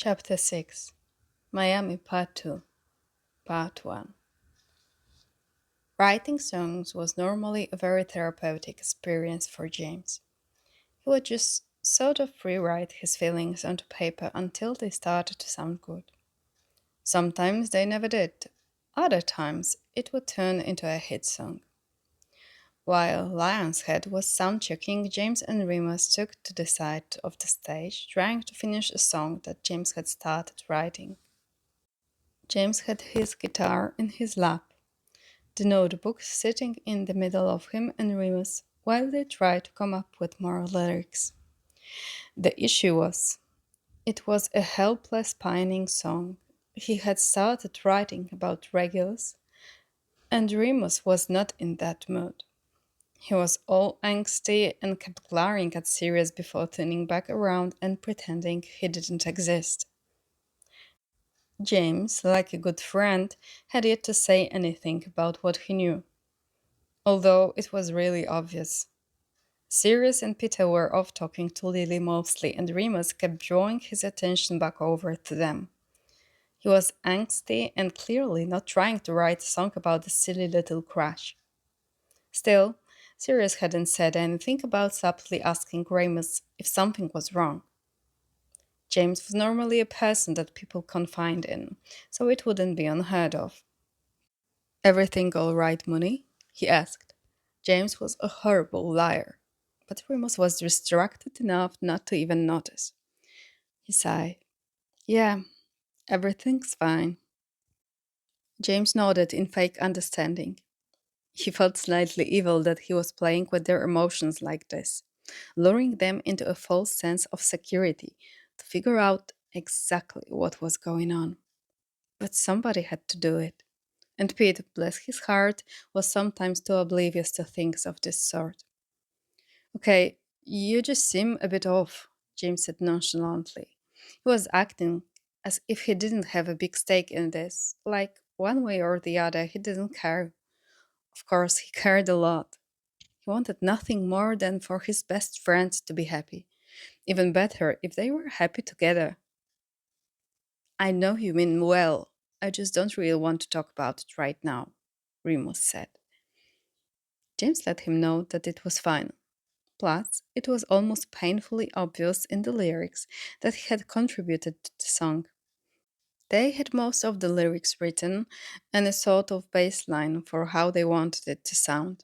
Chapter 6 Miami Part 2 Part 1 Writing songs was normally a very therapeutic experience for James. He would just sort of rewrite his feelings onto paper until they started to sound good. Sometimes they never did. Other times it would turn into a hit song. While Lionshead was sound checking, James and Remus took to the side of the stage, trying to finish a song that James had started writing. James had his guitar in his lap, the notebook sitting in the middle of him and Remus, while they tried to come up with more lyrics. The issue was, it was a helpless pining song. He had started writing about Regulus, and Remus was not in that mood. He was all angsty and kept glaring at Sirius before turning back around and pretending he didn't exist. James, like a good friend, had yet to say anything about what he knew, although it was really obvious. Sirius and Peter were off talking to Lily mostly, and Remus kept drawing his attention back over to them. He was angsty and clearly not trying to write a song about the silly little crash. Still, Sirius hadn't said anything about subtly asking Remus if something was wrong. James was normally a person that people confide in, so it wouldn't be unheard of. Everything all right, Mooney? He asked. James was a horrible liar, but Remus was distracted enough not to even notice. He sighed. Yeah, everything's fine. James nodded in fake understanding. He felt slightly evil that he was playing with their emotions like this, luring them into a false sense of security to figure out exactly what was going on. But somebody had to do it. And Pete, bless his heart, was sometimes too oblivious to things of this sort. Okay, you just seem a bit off, James said nonchalantly. He was acting as if he didn't have a big stake in this, like one way or the other, he didn't care. Of course, he cared a lot. He wanted nothing more than for his best friends to be happy. Even better if they were happy together. I know you mean well. I just don't really want to talk about it right now, Remus said. James let him know that it was fine. Plus, it was almost painfully obvious in the lyrics that he had contributed to the song. They had most of the lyrics written and a sort of baseline for how they wanted it to sound.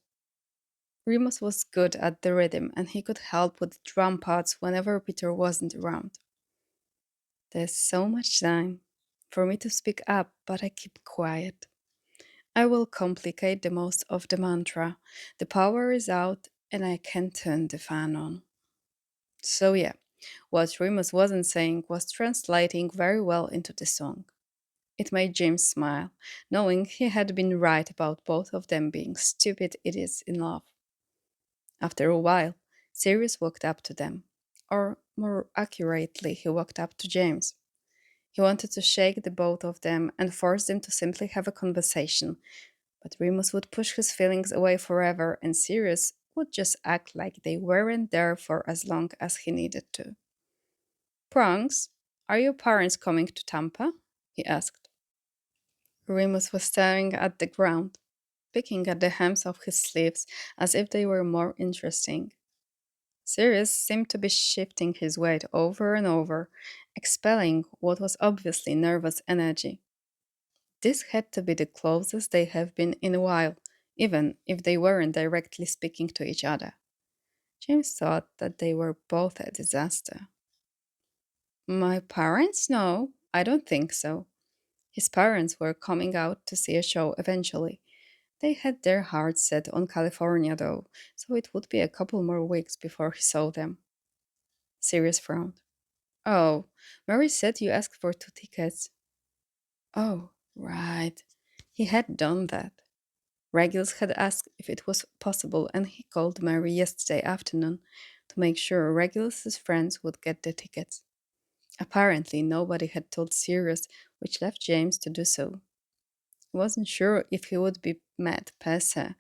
Remus was good at the rhythm and he could help with the drum parts whenever Peter wasn't around. There's so much time for me to speak up, but I keep quiet. I will complicate the most of the mantra. The power is out and I can turn the fan on. So, yeah, what Remus wasn't saying was translating very well into the song. It made James smile, knowing he had been right about both of them being stupid idiots in love. After a while, Sirius walked up to them. Or, more accurately, he walked up to James. He wanted to shake the both of them and force them to simply have a conversation, but Remus would push his feelings away forever, and Sirius would just act like they weren't there for as long as he needed to. Prongs, are your parents coming to Tampa? He asked. Remus was staring at the ground, picking at the hems of his sleeves as if they were more interesting. Sirius seemed to be shifting his weight over and over, expelling what was obviously nervous energy. This had to be the closest they have been in a while, even if they weren't directly speaking to each other. James thought that they were both a disaster. My parents? No, I don't think so. His parents were coming out to see a show eventually. They had their hearts set on California, though, so it would be a couple more weeks before he saw them. Sirius frowned. Oh, Mary said you asked for 2 tickets. Oh, right. He had done that. Regulus had asked if it was possible, and he called Mary yesterday afternoon to make sure Regulus's friends would get the tickets. Apparently, nobody had told Sirius, which left James to do so. He wasn't sure if he would be mad per se,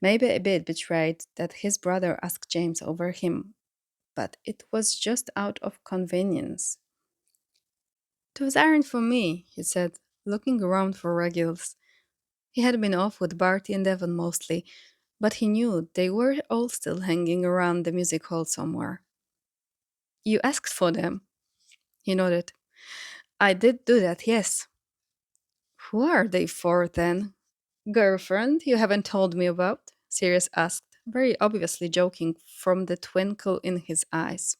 maybe a bit betrayed that his brother asked James over him, but it was just out of convenience. Those aren't for me, he said, looking around for Regulus. He had been off with Barty and Devon mostly, but he knew they were all still hanging around the music hall somewhere. You asked for them? He nodded. I did do that, yes. Who are they for then? Girlfriend you haven't told me about? Sirius asked, very obviously joking from the twinkle in his eyes.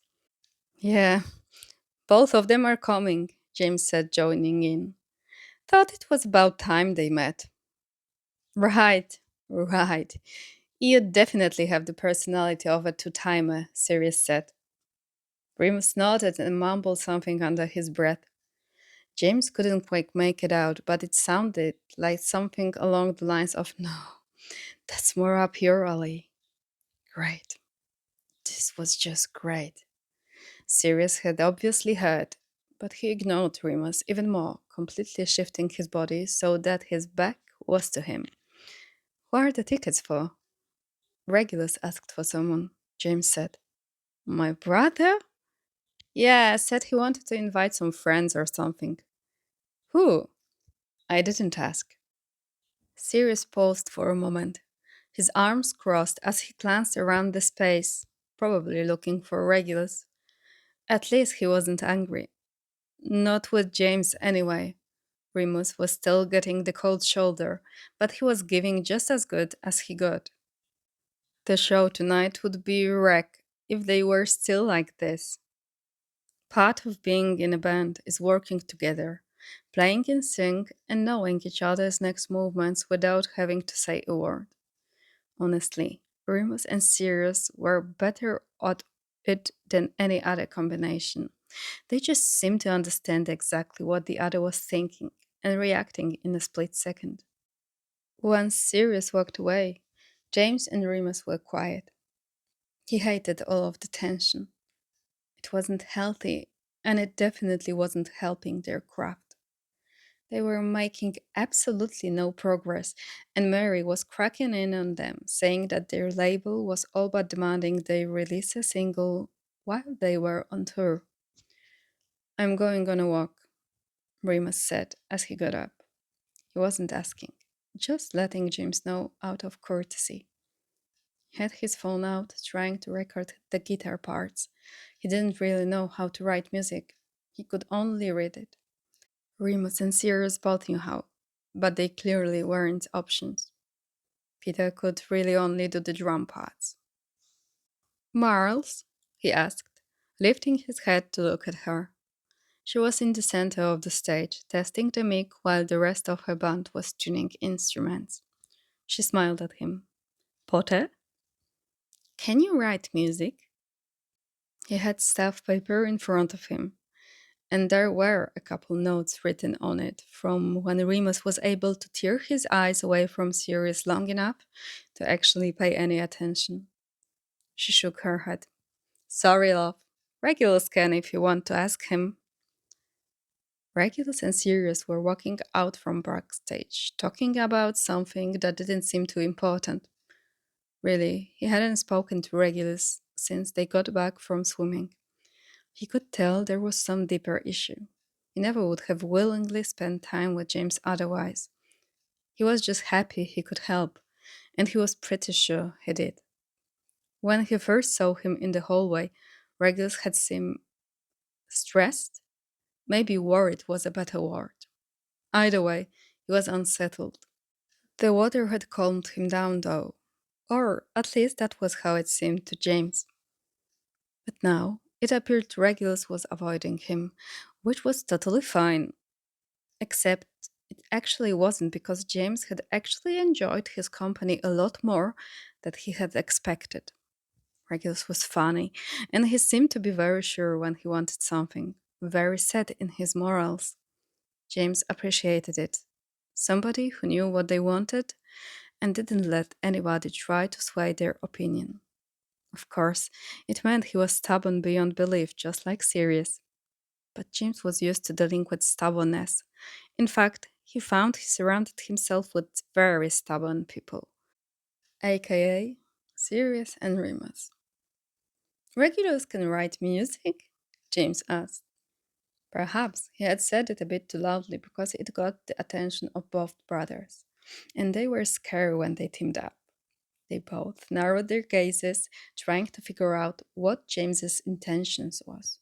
Yeah, both of them are coming, James said, joining in. Thought it was about time they met. Right, right. You definitely have the personality of a two-timer, Sirius said. Remus nodded and mumbled something under his breath. James couldn't quite make it out, but it sounded like something along the lines of, no, that's more up your alley. Great. This was just great. Sirius had obviously heard, but he ignored Remus even more, completely shifting his body so that his back was to him. Who are the tickets for? Regulus asked for someone, James said. My brother? Yeah, said he wanted to invite some friends or something. Who? I didn't ask. Sirius paused for a moment, his arms crossed as he glanced around the space, probably looking for Regulus. At least he wasn't angry. Not with James, anyway. Remus was still getting the cold shoulder, but he was giving just as good as he got. The show tonight would be a wreck if they were still like this. Part of being in a band is working together, playing in sync, and knowing each other's next movements without having to say a word. Honestly, Remus and Sirius were better at it than any other combination. They just seemed to understand exactly what the other was thinking and reacting in a split second. Once Sirius walked away, James and Remus were quiet. He hated all of the tension. It wasn't healthy, and it definitely wasn't helping their craft. They were making absolutely no progress, and Mary was cracking in on them, saying that their label was all but demanding they release a single while they were on tour. I'm going on a walk, Remus said as he got up. He wasn't asking, just letting James know out of courtesy. He had his phone out, trying to record the guitar parts. He didn't really know how to write music, he could only read it. Remus and Sirius both knew how, but they clearly weren't options. Peter could really only do the drum parts. Marles? He asked, lifting his head to look at her. She was in the center of the stage, testing the mic while the rest of her band was tuning instruments. She smiled at him. Potter? Can you write music? He had staff paper in front of him, and there were a couple notes written on it from when Remus was able to tear his eyes away from Sirius long enough to actually pay any attention. She shook her head. Sorry, love. Regulus can if you want to ask him. Regulus and Sirius were walking out from backstage, talking about something that didn't seem too important. Really, he hadn't spoken to Regulus since they got back from swimming. He could tell there was some deeper issue. He never would have willingly spent time with James otherwise. He was just happy he could help, and he was pretty sure he did. When he first saw him in the hallway, Regulus had seemed stressed. Maybe worried was a better word. Either way, he was unsettled. The water had calmed him down, though, or at least that was how it seemed to James. But now it appeared Regulus was avoiding him, which was totally fine, except it actually wasn't because James had actually enjoyed his company a lot more than he had expected. Regulus was funny, and he seemed to be very sure when he wanted something, very set in his morals. James appreciated it. Somebody who knew what they wanted and didn't let anybody try to sway their opinion. Of course, it meant he was stubborn beyond belief, just like Sirius. But James was used to dealing with stubbornness. In fact, he found he surrounded himself with very stubborn people, aka Sirius and Remus. Regulars can write music? James asked. Perhaps he had said it a bit too loudly because it got the attention of both brothers, and they were scared when they teamed up. They both narrowed their gazes, trying to figure out what James's intentions was.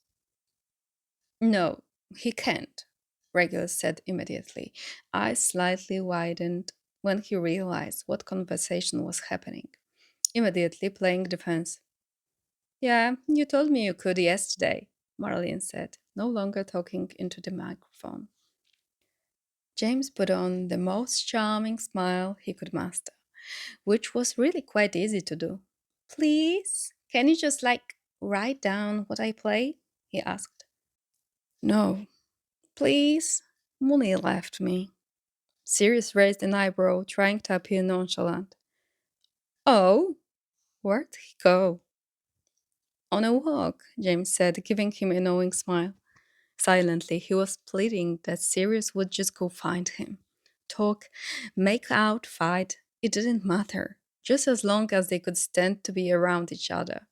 No, he can't, Regulus said immediately. Eyes slightly widened when he realized what conversation was happening, immediately playing defense. Yeah, you told me you could yesterday, Marlene said, no longer talking into the microphone. James put on the most charming smile he could master, which was really quite easy to do. Please, can you just write down what I play? He asked. No, please. Molly left me. Sirius raised an eyebrow, trying to appear nonchalant. Oh, where'd he go? On a walk, James said, giving him a knowing smile. Silently, he was pleading that Sirius would just go find him. Talk, make out, fight, it didn't matter, just as long as they could stand to be around each other.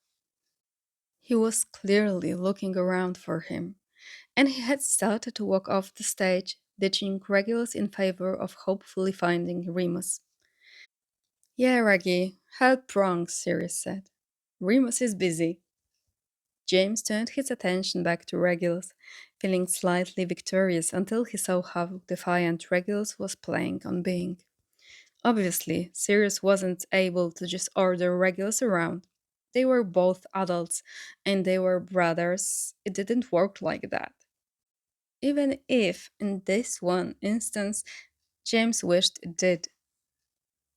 He was clearly looking around for him, and he had started to walk off the stage, ditching Regulus in favor of hopefully finding Remus. Yeah, Reggie, help wrong, Sirius said. Remus is busy. James turned his attention back to Regulus, feeling slightly victorious until he saw how defiant Regulus was playing on being. Obviously, Sirius wasn't able to just order Regulus around. They were both adults, and they were brothers. It didn't work like that. Even if, in this one instance, James wished it did.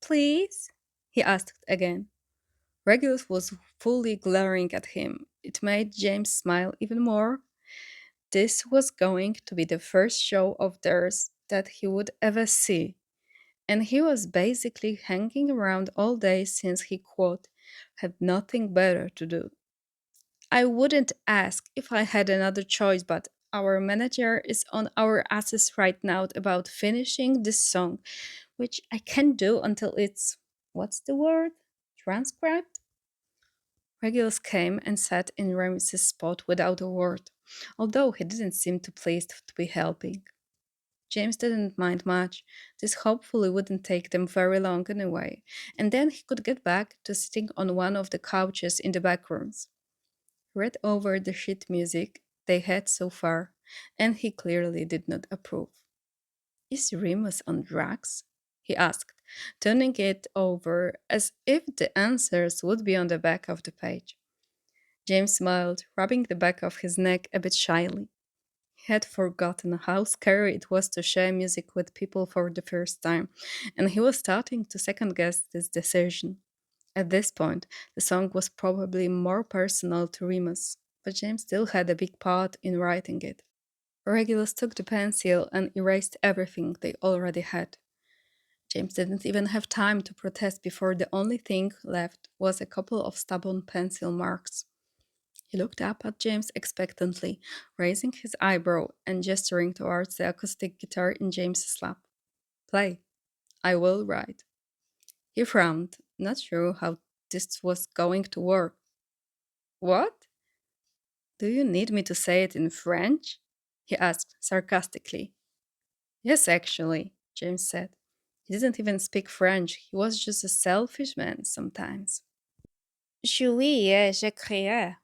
Please? He asked again. Regulus was fully glaring at him. It made James smile even more. This was going to be the first show of theirs that he would ever see, and he was basically hanging around all day since he, quote, had nothing better to do. I wouldn't ask if I had another choice, but our manager is on our asses right now about finishing this song, which I can't do until it's, what's the word? Transcribed? Regulus came and sat in Remus's spot without a word, although he didn't seem too pleased to be helping. James didn't mind much. This hopefully wouldn't take them very long anyway, and then he could get back to sitting on one of the couches in the back rooms. He read over the sheet music they had so far, and he clearly did not approve. Is Remus on drugs? He asked, turning it over as if the answers would be on the back of the page. James smiled, rubbing the back of his neck a bit shyly. He had forgotten how scary it was to share music with people for the first time, and he was starting to second guess this decision. At this point, the song was probably more personal to Remus, but James still had a big part in writing it. Regulus took the pencil and erased everything they already had. James didn't even have time to protest before the only thing left was a couple of stubborn pencil marks. He looked up at James expectantly, raising his eyebrow and gesturing towards the acoustic guitar in James's lap. Play. I will write. He frowned, not sure how this was going to work. What? Do you need me to say it in French? He asked sarcastically. Yes, actually, James said. He didn't even speak French. He was just a selfish man sometimes. Oui, j'écriais.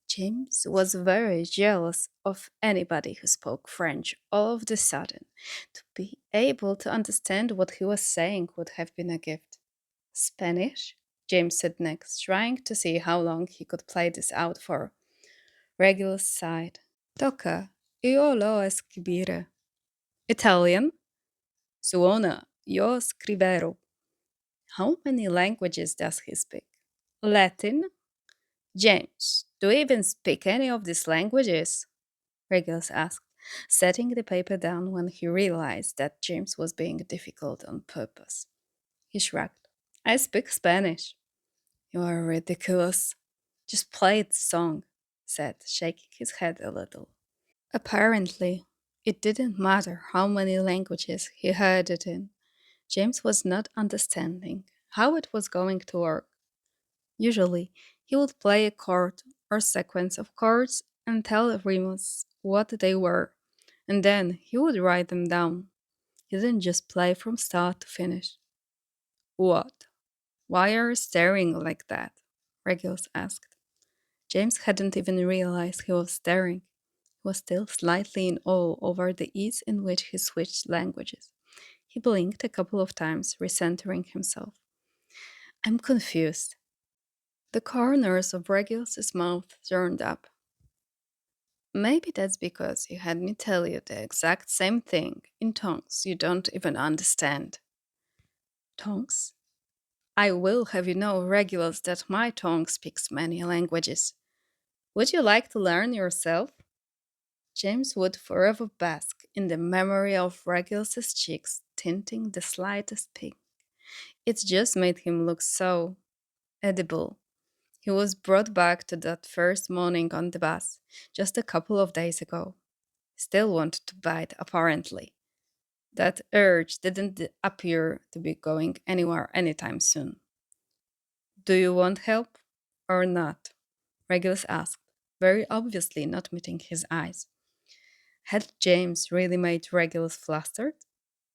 James was very jealous of anybody who spoke French all of the sudden. To be able to understand what he was saying would have been a gift. Spanish? James said next, trying to see how long he could play this out for. Regulus sighed. Toca, io lo scrivere. Italian? Suona, io scrivero. How many languages does he speak? Latin? James, do you even speak any of these languages? Regulus asked, setting the paper down when he realized that James was being difficult on purpose. He shrugged. I speak Spanish. You are ridiculous. Just play the song, said, shaking his head a little. Apparently, it didn't matter how many languages he heard it in. James was not understanding how it was going to work. Usually, he would play a chord or sequence of chords and tell Remus what they were, and then he would write them down. He didn't just play from start to finish. What? Why are you staring like that? Regulus asked. James hadn't even realized he was staring. He was still slightly in awe over the ease in which he switched languages. He blinked a couple of times, recentering himself. I'm confused. The corners of Regulus's mouth turned up. Maybe that's because you had me tell you the exact same thing in tongues you don't even understand. Tongues? I will have you know, Regulus, that my tongue speaks many languages. Would you like to learn yourself? James would forever bask in the memory of Regulus's cheeks tinting the slightest pink. It just made him look so edible. He was brought back to that first morning on the bus, just a couple of days ago. Still wanted to bite, apparently. That urge didn't appear to be going anywhere anytime soon. Do you want help or not? Regulus asked, very obviously not meeting his eyes. Had James really made Regulus flustered?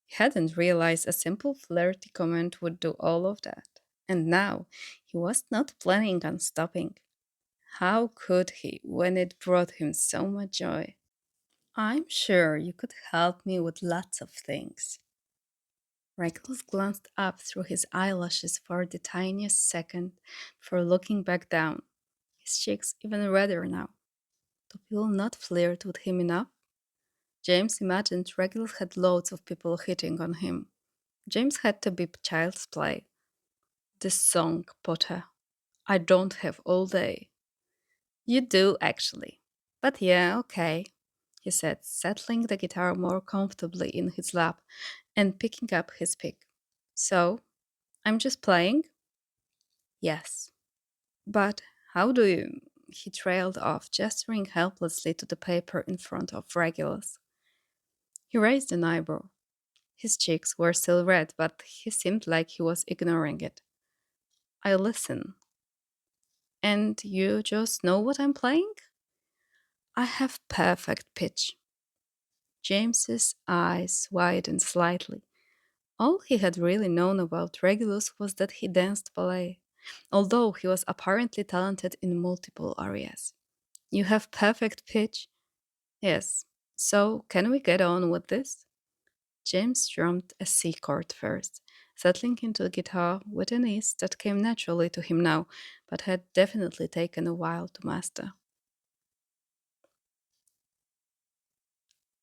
He hadn't realized a simple flirty comment would do all of that. And now he was not planning on stopping. How could he when it brought him so much joy? I'm sure you could help me with lots of things. Regulus glanced up through his eyelashes for the tiniest second before looking back down, his cheeks even redder now. Do people not flirt with him enough? James imagined Regulus had loads of people hitting on him. James had to be child's play. This song, Potter. I don't have all day. You do, actually. But yeah, okay, he said, settling the guitar more comfortably in his lap and picking up his pick. So, I'm just playing? Yes. But how do you? He trailed off, gesturing helplessly to the paper in front of Regulus. He raised an eyebrow. His cheeks were still red, but he seemed like he was ignoring it. I listen. And you just know what I'm playing? I have perfect pitch. James's eyes widened slightly. All he had really known about Regulus was that he danced ballet, although he was apparently talented in multiple areas. You have perfect pitch? Yes. So, can we get on with this? James strummed a C chord first, settling into the guitar with an ease that came naturally to him now, but had definitely taken a while to master.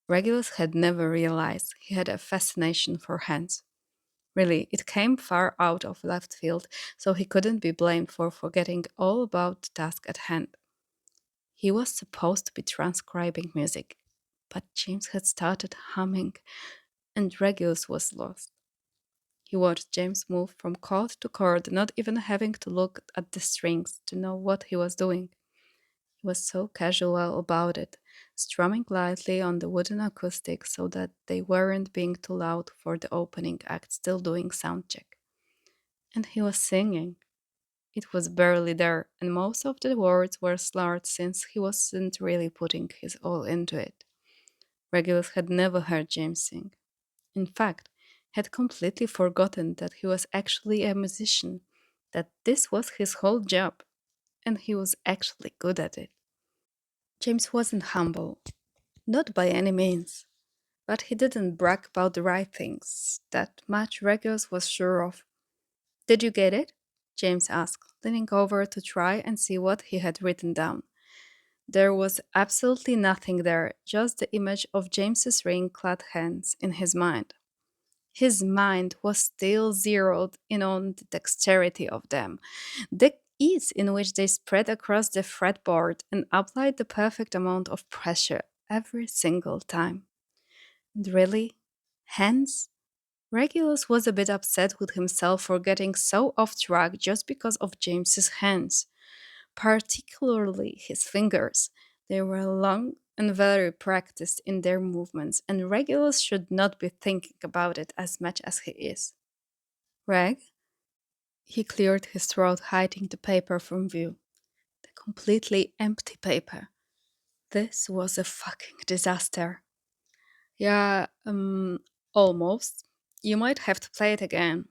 Regulus had never realized he had a fascination for hands. Really, it came far out of left field, so he couldn't be blamed for forgetting all about the task at hand. He was supposed to be transcribing music, but James had started humming, and Regulus was lost. He watched James move from chord to chord, not even having to look at the strings to know what he was doing. He was so casual about it, strumming lightly on the wooden acoustic so that they weren't being too loud for the opening act still doing sound check. And he was singing. It was barely there, and most of the words were slurred since he wasn't really putting his all into it. Regulus had never heard James sing. In fact, had completely forgotten that he was actually a musician, that this was his whole job, and he was actually good at it. James wasn't humble, not by any means, but he didn't brag about the right things. That much Regulus was sure of. Did you get it? James asked, leaning over to try and see what he had written down. There was absolutely nothing there, just the image of James's ring-clad hands in his mind. His mind was still zeroed in on the dexterity of them, the ease in which they spread across the fretboard and applied the perfect amount of pressure every single time. And really, hands? Regulus was a bit upset with himself for getting so off track just because of James's hands, particularly his fingers. They were long and very practiced in their movements, and Regulus should not be thinking about it as much as he is. Reg? He cleared his throat, hiding the paper from view. The completely empty paper. This was a fucking disaster. Yeah, almost. You might have to play it again.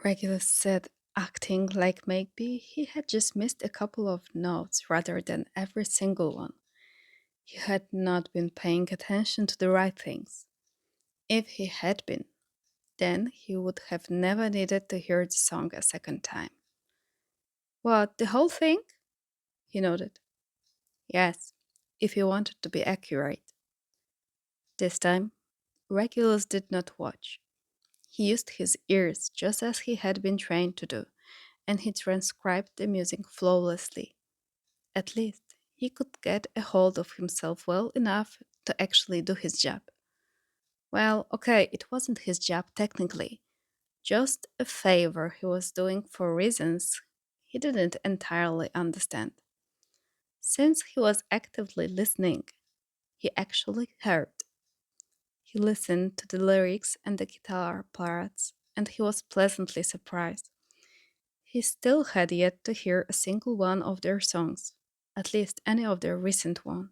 Regulus said, acting like maybe he had just missed a couple of notes rather than every single one. He had not been paying attention to the right things. If he had been, then he would have never needed to hear the song a second time. What, the whole thing? He nodded. Yes, if he wanted to be accurate. This time, Regulus did not watch. He used his ears just as he had been trained to do, and he transcribed the music flawlessly. At least, he could get a hold of himself well enough to actually do his job. Well, okay, it wasn't his job technically, just a favor he was doing for reasons he didn't entirely understand. Since he was actively listening, he actually heard. He listened to the lyrics and the guitar parts, and he was pleasantly surprised. He still had yet to hear a single one of their songs, at least any of their recent ones.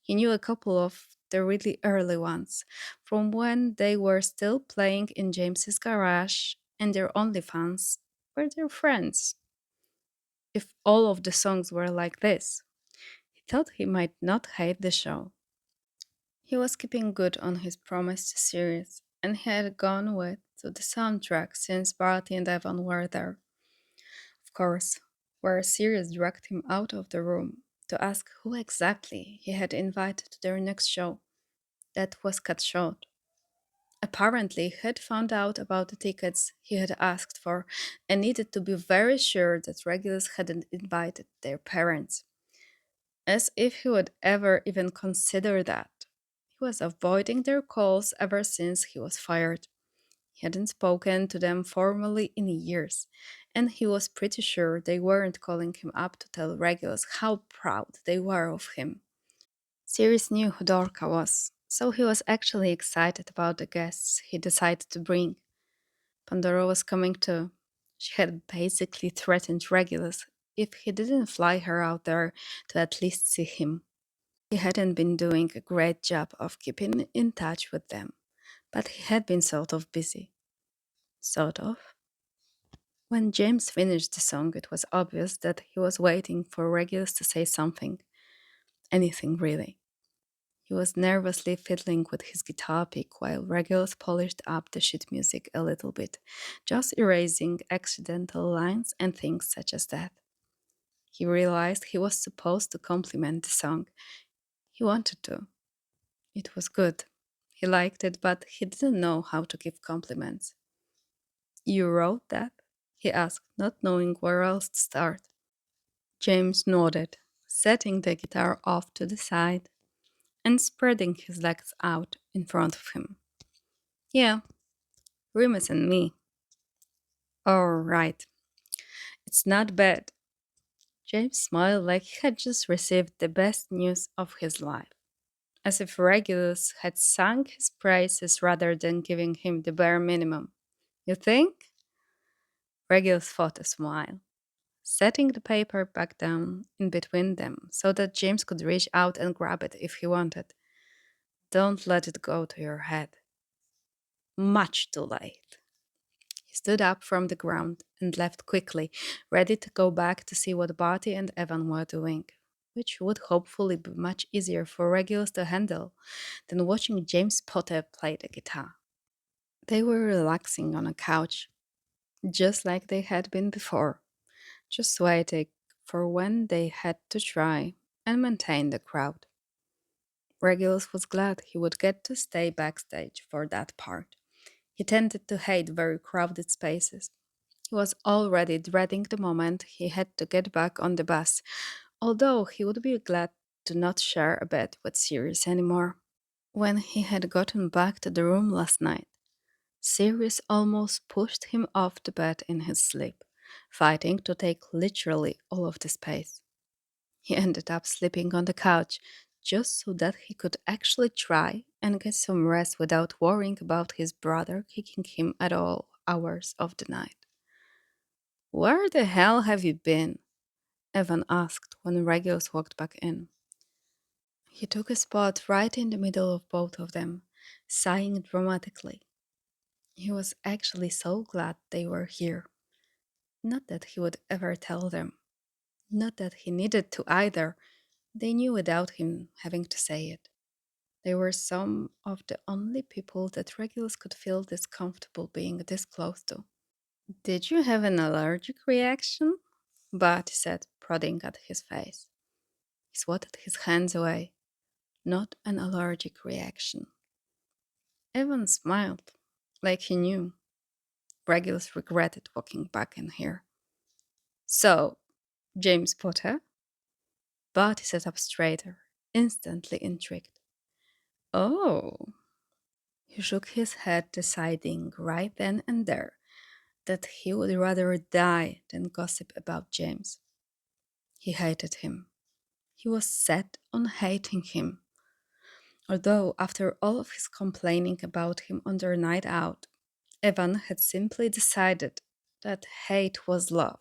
He knew a couple of the really early ones, from when they were still playing in James's garage, and their only fans were their friends. If all of the songs were like this, he thought he might not hate the show. He was keeping good on his promise to Sirius, and he had gone with to the soundtrack since Barty and Evan were there. Of course, where Sirius dragged him out of the room to ask who exactly he had invited to their next show. That was cut short. Apparently, he had found out about the tickets he had asked for and needed to be very sure that Regulus hadn't invited their parents. As if he would ever even consider that. He was avoiding their calls ever since he was fired. He hadn't spoken to them formally in years, and he was pretty sure they weren't calling him up to tell Regulus how proud they were of him. Sirius knew who Dorca was, so he was actually excited about the guests he decided to bring. Pandora was coming too. She had basically threatened Regulus if he didn't fly her out there to at least see him. He hadn't been doing a great job of keeping in touch with them, but he had been sort of busy. Sort of. When James finished the song, it was obvious that he was waiting for Regulus to say something. Anything, really. He was nervously fiddling with his guitar pick while Regulus polished up the sheet music a little bit, just erasing accidental lines and things such as that. He realized he was supposed to compliment the song. He wanted to. It was good. He liked it, but he didn't know how to give compliments. You wrote that? He asked, not knowing where else to start. James nodded, setting the guitar off to the side and spreading his legs out in front of him. Yeah, Remus and me. All right, it's not bad. James smiled like he had just received the best news of his life, as if Regulus had sung his praises rather than giving him the bare minimum. You think? Regulus fought a smile, setting the paper back down in between them so that James could reach out and grab it if he wanted. Don't let it go to your head. Much too late. He stood up from the ground and left quickly, ready to go back to see what Barty and Evan were doing, which would hopefully be much easier for Regulus to handle than watching James Potter play the guitar. They were relaxing on a couch, just like they had been before, just waiting for when they had to try and maintain the crowd. Regulus was glad he would get to stay backstage for that part. He tended to hate very crowded spaces. He was already dreading the moment he had to get back on the bus, although he would be glad to not share a bed with Sirius anymore. When he had gotten back to the room last night, Sirius almost pushed him off the bed in his sleep, fighting to take literally all of the space. He ended up sleeping on the couch just so that he could actually try and get some rest without worrying about his brother kicking him at all hours of the night. Where the hell have you been? Evan asked when Regulus walked back in. He took a spot right in the middle of both of them, sighing dramatically. He was actually so glad they were here. Not that he would ever tell them. Not that he needed to either. They knew without him having to say it. They were some of the only people that Regulus could feel this comfortable being this close to. Did you have an allergic reaction? But he said, prodding at his face. He swatted his hands away. Not an allergic reaction. Evan smiled, like he knew. Regulus regretted walking back in here. So, James Potter? But he sat up straighter, instantly intrigued. Oh. He shook his head, deciding right then and there that he would rather die than gossip about James. He hated him. He was set on hating him. Although, after all of his complaining about him on their night out, Evan had simply decided that hate was love,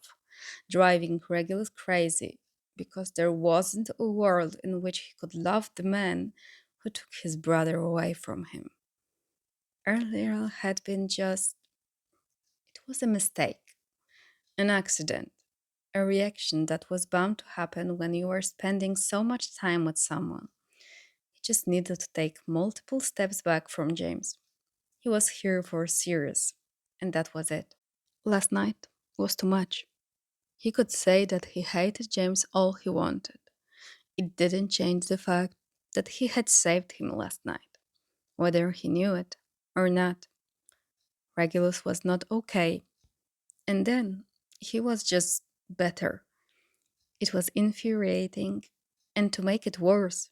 driving Regulus crazy because there wasn't a world in which he could love the man who took his brother away from him. Earlier had been just, it was a mistake, an accident, a reaction that was bound to happen when you were spending so much time with someone. He just needed to take multiple steps back from James. He was here for serious, and that was it. Last night was too much. He could say that he hated James all he wanted. It didn't change the fact that he had saved him last night, whether he knew it or not. Regulus was not okay, and then he was just better. It was infuriating, and to make it worse,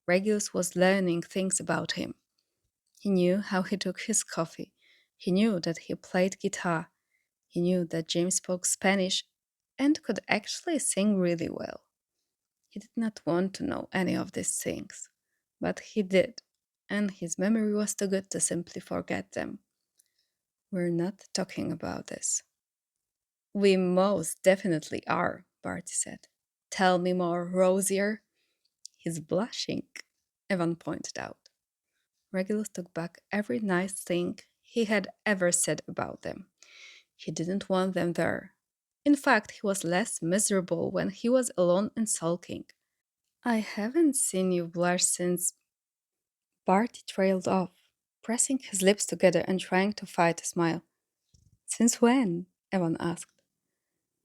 Regulus was learning things about him. He knew how he took his coffee. He knew that he played guitar. He knew that James spoke Spanish and could actually sing really well. He did not want to know any of these things, but he did, and his memory was too good to simply forget them. We're not talking about this. We most definitely are, Barty said. Tell me more, Rosier. He's blushing, Evan pointed out. Regulus took back every nice thing he had ever said about them. He didn't want them there. In fact, he was less miserable when he was alone and sulking. I haven't seen you blush since. Barty trailed off, pressing his lips together and trying to fight a smile. Since when? Evan asked.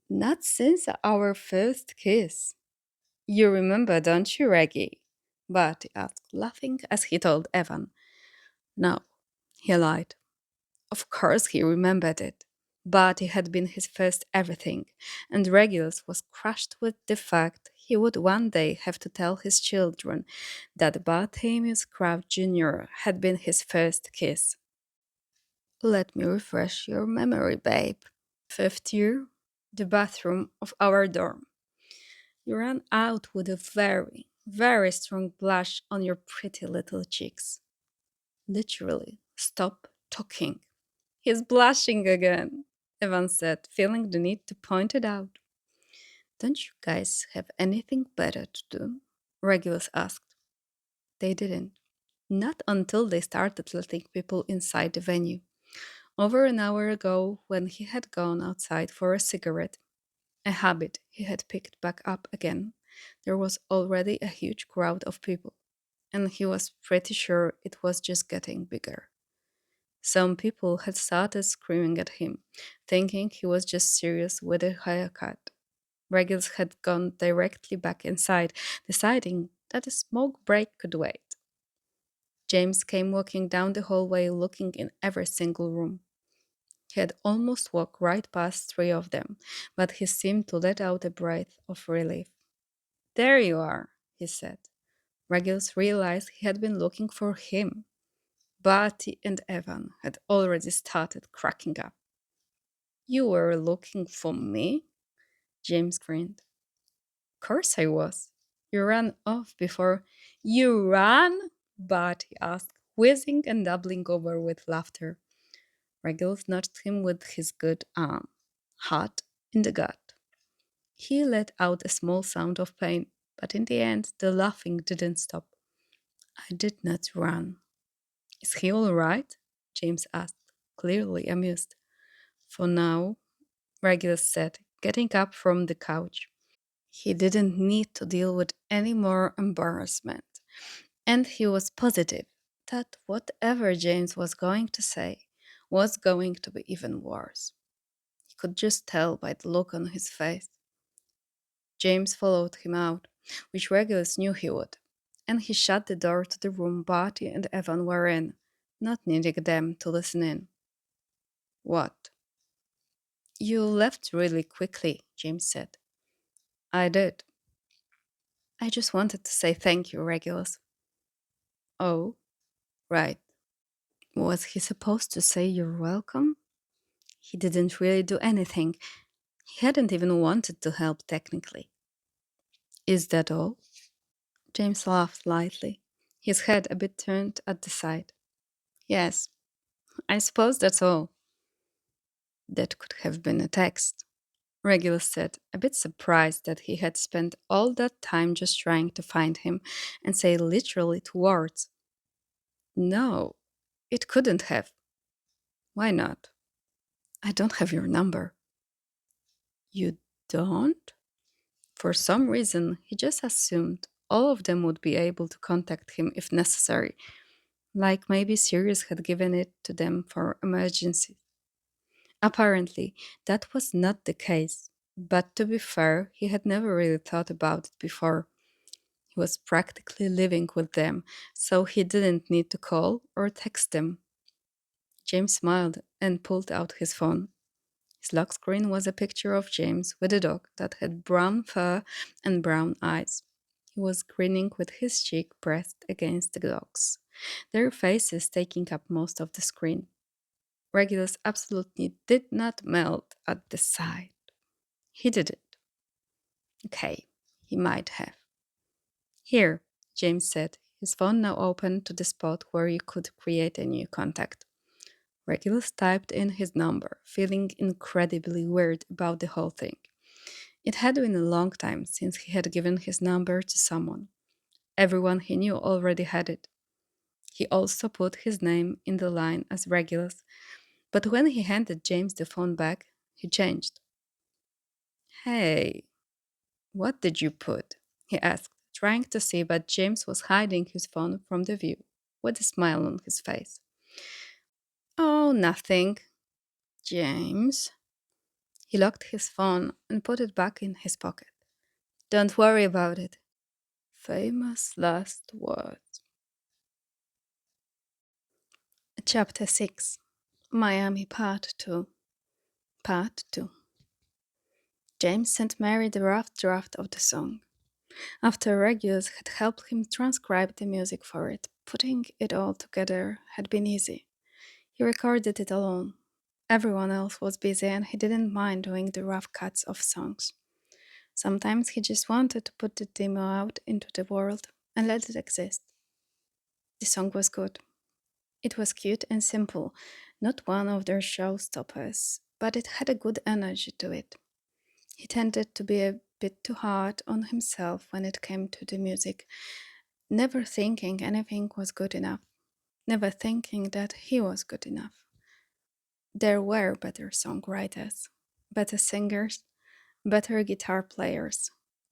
Not since our first kiss. You remember, don't you, Reggie? Barty asked, laughing as he told Evan. No, he lied. Of course he remembered it. But it had been his first everything, and Regulus was crushed with the fact he would one day have to tell his children that Bartholomew Kraft Jr. had been his first kiss. Let me refresh your memory, babe. Fifth year, the bathroom of our dorm. You ran out with a very, very strong blush on your pretty little cheeks. Literally, stop talking. He's blushing again, Evan said, feeling the need to point it out. Don't you guys have anything better to do? Regulus asked. They didn't. Not until they started letting people inside the venue. Over an hour ago, when he had gone outside for a cigarette, a habit he had picked back up again, there was already a huge crowd of people, and he was pretty sure it was just getting bigger. Some people had started screaming at him, thinking he was just serious with a haircut. Regulus had gone directly back inside, deciding that a smoke break could wait. James came walking down the hallway looking in every single room. He had almost walked right past three of them, but he seemed to let out a breath of relief. There you are, he said. Regulus realized he had been looking for him. Barty and Evan had already started cracking up. You were looking for me? James grinned. Course I was. You ran off before. You ran? Barty asked, whizzing and doubling over with laughter. Regulus nudged him with his good arm, hot in the gut. He let out a small sound of pain, but in the end the laughing didn't stop. I did not run. Is he all right? James asked, clearly amused. For now, Regulus said, getting up from the couch. He didn't need to deal with any more embarrassment. And he was positive that whatever James was going to say was going to be even worse. He could just tell by the look on his face. James followed him out, which Regulus knew he would, and he shut the door to the room Barty and Evan were in, not needing them to listen in. What? You left really quickly, James said. I did. I just wanted to say thank you, Regulus. Oh, right. Was he supposed to say you're welcome? He didn't really do anything. He hadn't even wanted to help technically. Is that all? James laughed lightly, his head a bit turned at the side. Yes, I suppose that's all. That could have been a text, Regulus said, a bit surprised that he had spent all that time just trying to find him and say literally 2 words. No, it couldn't have. Why not? I don't have your number. You don't? For some reason, he just assumed all of them would be able to contact him if necessary, like maybe Sirius had given it to them for emergency. Apparently, that was not the case, but to be fair, he had never really thought about it before. He was practically living with them, so he didn't need to call or text them. James smiled and pulled out his phone. His lock screen was a picture of James with a dog that had brown fur and brown eyes. He was grinning with his cheek pressed against the dog's, their faces taking up most of the screen. Regulus absolutely did not melt at the sight. He didn't. Okay, he might have. Here, James said, his phone now open to the spot where you could create a new contact. Regulus typed in his number, feeling incredibly weird about the whole thing. It had been a long time since he had given his number to someone. Everyone he knew already had it. He also put his name in the line as Regulus, but when he handed James the phone back, he changed. Hey, what did you put? He asked, trying to see, but James was hiding his phone from the view, with a smile on his face. Oh, nothing, James. He locked his phone and put it back in his pocket. Don't worry about it. Famous last words. Chapter 6 Miami Part 2 Part 2 James sent Mary the rough draft of the song. After Regulus had helped him transcribe the music for it, putting it all together had been easy. He recorded it alone. Everyone else was busy and he didn't mind doing the rough cuts of songs. Sometimes he just wanted to put the demo out into the world and let it exist. The song was good. It was cute and simple, not one of their showstoppers, but it had a good energy to it. He tended to be a bit too hard on himself when it came to the music, never thinking anything was good enough, never thinking that he was good enough. There were better songwriters, better singers, better guitar players.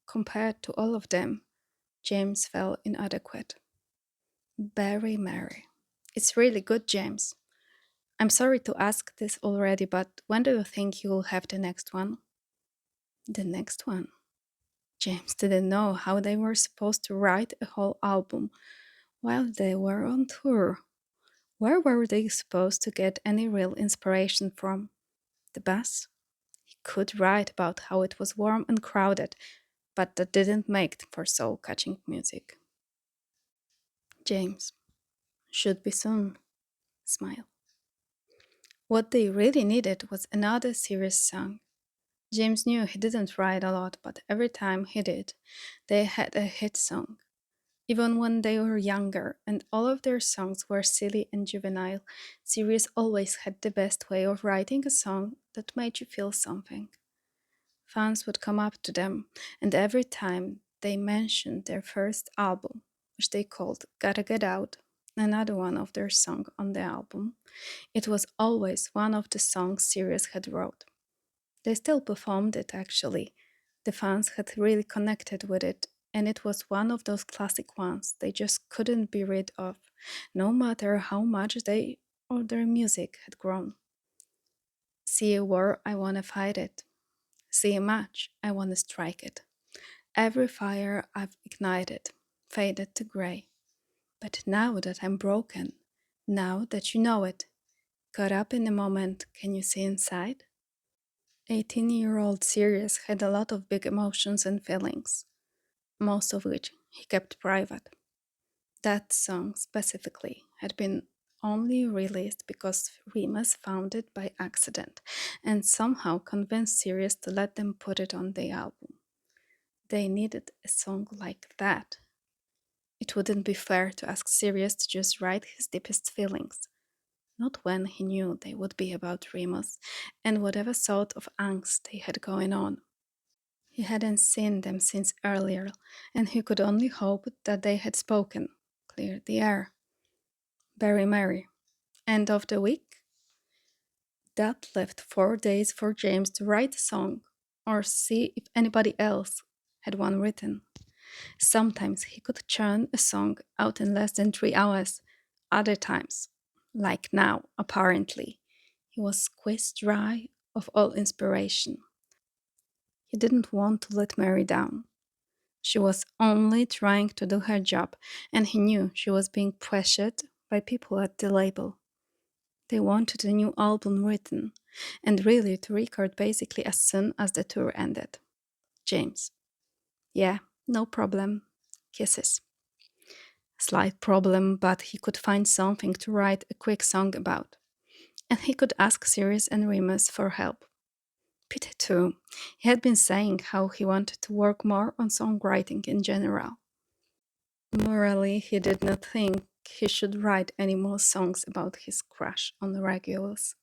Compared to all of them, James felt inadequate. Very merry. It's really good, James. I'm sorry to ask this already, but when do you think you will have the next one? The next one? James didn't know how they were supposed to write a whole album while they were on tour. Where were they supposed to get any real inspiration from? The bus? He could write about how it was warm and crowded, but that didn't make for soul-catching music. James. Should be soon. Smile. What they really needed was another serious song. James knew he didn't write a lot, but every time he did, they had a hit song. Even when they were younger and all of their songs were silly and juvenile, Sirius always had the best way of writing a song that made you feel something. Fans would come up to them, and every time they mentioned their first album, which they called Gotta Get Out, another one of their songs on the album. It was always one of the songs Sirius had wrote. They still performed it actually. The fans had really connected with it, and it was one of those classic ones they just couldn't be rid of, no matter how much they or their music had grown. See a war, I wanna fight it. See a match, I wanna strike it. Every fire I've ignited faded to grey. But now that I'm broken, now that you know it, caught up in the moment, can you see inside? 18-year-old Sirius had a lot of big emotions and feelings, most of which he kept private. That song specifically had been only released because Remus found it by accident and somehow convinced Sirius to let them put it on the album. They needed a song like that. It wouldn't be fair to ask Sirius to just write his deepest feelings, not when he knew they would be about Remus and whatever sort of angst they had going on. He hadn't seen them since earlier, and he could only hope that they had spoken, cleared the air. Very merry. End of the week? That left 4 days for James to write a song, or see if anybody else had one written. Sometimes he could churn a song out in less than 3 hours. Other times, like now, apparently, he was squeezed dry of all inspiration. He didn't want to let Mary down. She was only trying to do her job, and he knew she was being pressured by people at the label. They wanted a new album written, and really to record basically as soon as the tour ended. James. Yeah, no problem. Kisses. Slight problem, but he could find something to write a quick song about. And he could ask Sirius and Remus for help. Peter too. He had been saying how he wanted to work more on songwriting in general. Morally, he did not think he should write any more songs about his crush on the regulars.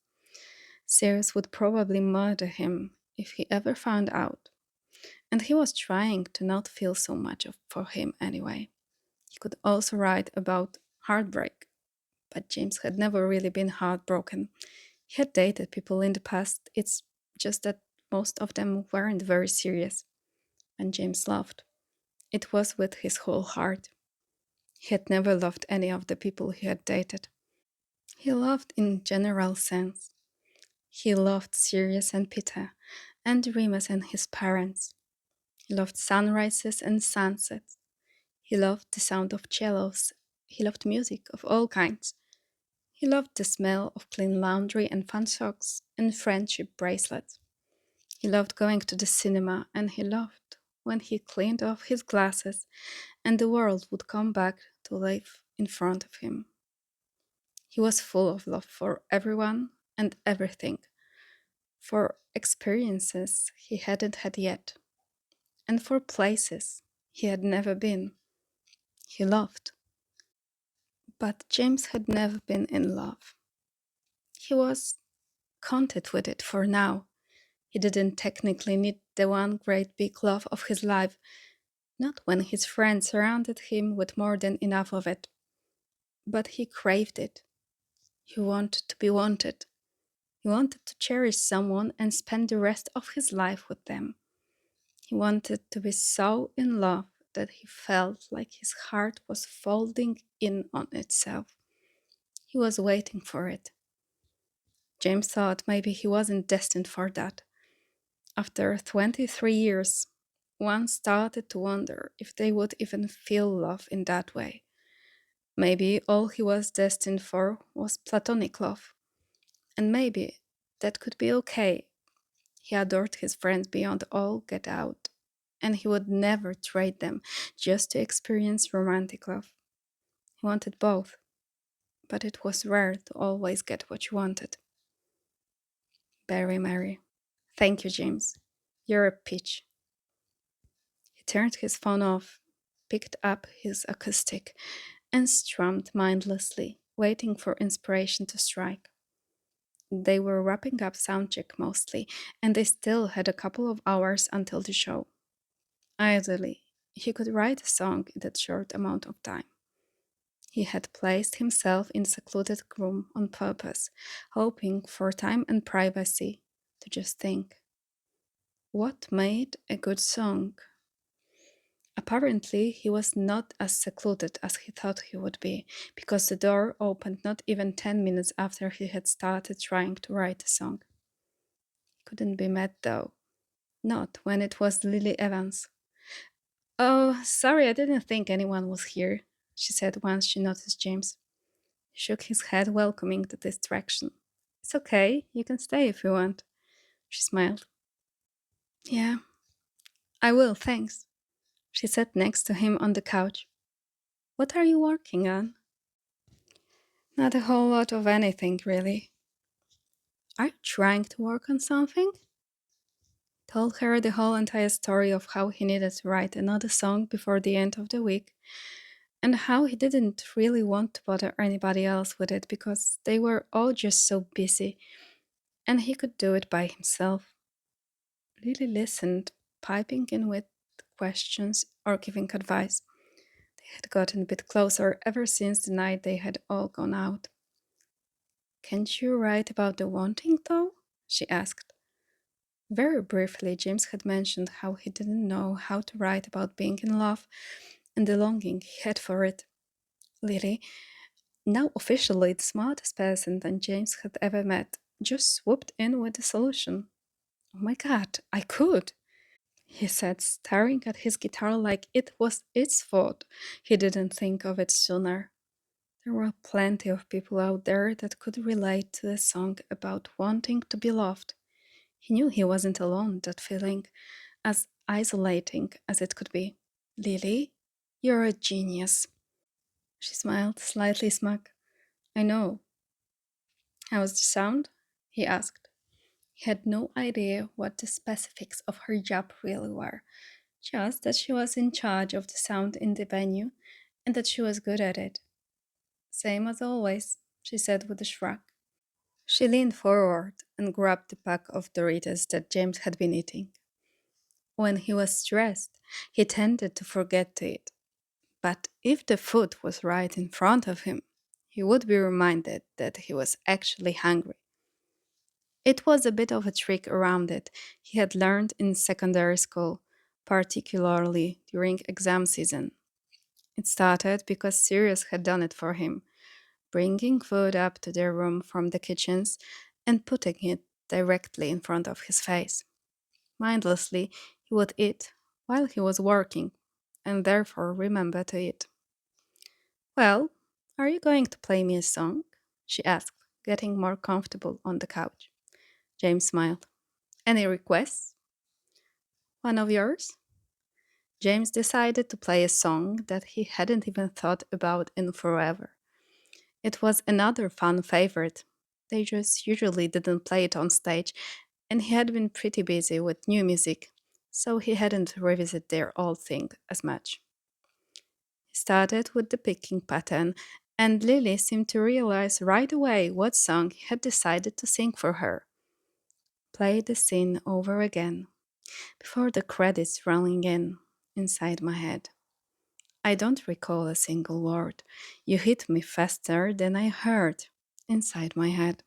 Sirius would probably murder him if he ever found out, and he was trying to not feel so much for him anyway. He could also write about heartbreak, but James had never really been heartbroken. He had dated people in the past, it's just that most of them weren't very serious. And James loved. It was with his whole heart. He had never loved any of the people he had dated. He loved in general sense. He loved Sirius and Peter, and Remus and his parents. He loved sunrises and sunsets. He loved the sound of cellos. He loved music of all kinds. He loved the smell of clean laundry and fun socks and friendship bracelets. He loved going to the cinema, and he loved when he cleaned off his glasses and the world would come back to life in front of him. He was full of love for everyone and everything, for experiences he hadn't had yet, and for places he had never been. He loved. But James had never been in love. He was content with it for now. He didn't technically need the one great big love of his life, not when his friends surrounded him with more than enough of it. But he craved it. He wanted to be wanted. He wanted to cherish someone and spend the rest of his life with them. He wanted to be so in love that he felt like his heart was folding in on itself. He was waiting for it. James thought maybe he wasn't destined for that. After 23 years, one started to wonder if they would even feel love in that way. Maybe all he was destined for was platonic love. And maybe that could be okay. He adored his friends beyond all get out, and he would never trade them just to experience romantic love. He wanted both, but it was rare to always get what you wanted. Very merry. Thank you, James. You're a peach. He turned his phone off, picked up his acoustic, and strummed mindlessly, waiting for inspiration to strike. They were wrapping up soundcheck mostly, and they still had a couple of hours until the show. Idly, he could write a song in that short amount of time. He had placed himself in a secluded room on purpose, hoping for time and privacy to just think. What made a good song? Apparently, he was not as secluded as he thought he would be, because the door opened not even 10 minutes after he had started trying to write a song. He couldn't be mad though. Not when it was Lily Evans. Oh, sorry, I didn't think anyone was here, she said once she noticed James. He shook his head, welcoming the distraction. It's okay, you can stay if you want. She smiled. Yeah, I will, thanks. She sat next to him on the couch. What are you working on? Not a whole lot of anything, really. Are you trying to work on something? Told her the whole entire story of how he needed to write another song before the end of the week, and how he didn't really want to bother anybody else with it because they were all just so busy, and he could do it by himself. Lily listened, piping in with questions or giving advice. They had gotten a bit closer ever since the night they had all gone out. Can't you write about the wanting, though? She asked. Very briefly, James had mentioned how he didn't know how to write about being in love and the longing he had for it. Lily, now officially the smartest person that James had ever met, just swooped in with the solution. Oh my god, I could, he said, staring at his guitar like it was its fault he didn't think of it sooner. There were plenty of people out there that could relate to the song about wanting to be loved. He knew he wasn't alone, that feeling, as isolating as it could be. Lily, you're a genius. She smiled, slightly smug. I know. How's the sound? He asked. He had no idea what the specifics of her job really were, just that she was in charge of the sound in the venue and that she was good at it. Same as always, she said with a shrug. She leaned forward and grabbed the pack of Doritos that James had been eating. When he was stressed, he tended to forget to eat. But if the food was right in front of him, he would be reminded that he was actually hungry. It was a bit of a trick around it he had learned in secondary school, particularly during exam season. It started because Sirius had done it for him, bringing food up to their room from the kitchens and putting it directly in front of his face. Mindlessly, he would eat while he was working, and therefore remember to eat. Well, are you going to play me a song? She asked, getting more comfortable on the couch. James smiled. Any requests? One of yours? James decided to play a song that he hadn't even thought about in forever. It was another fan favorite. They just usually didn't play it on stage, and he had been pretty busy with new music, so he hadn't revisited their old thing as much. He started with the picking pattern, and Lily seemed to realize right away what song he had decided to sing for her. Play the scene over again, before the credits rolling in, inside my head. I don't recall a single word. You hit me faster than I heard, inside my head.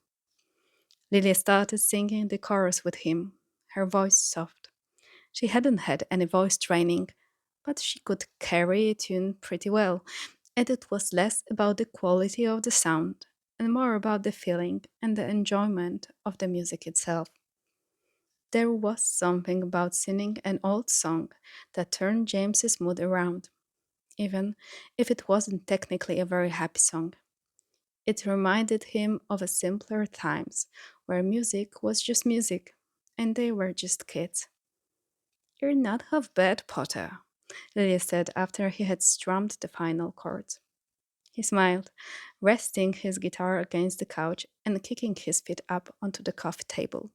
Lily started singing the chorus with him, her voice soft. She hadn't had any voice training, but she could carry a tune pretty well, and it was less about the quality of the sound and more about the feeling and the enjoyment of the music itself. There was something about singing an old song that turned James's mood around, even if it wasn't technically a very happy song. It reminded him of a simpler times where music was just music and they were just kids. You're not half bad, Potter, Lily said after he had strummed the final chords. He smiled, resting his guitar against the couch and kicking his feet up onto the coffee table.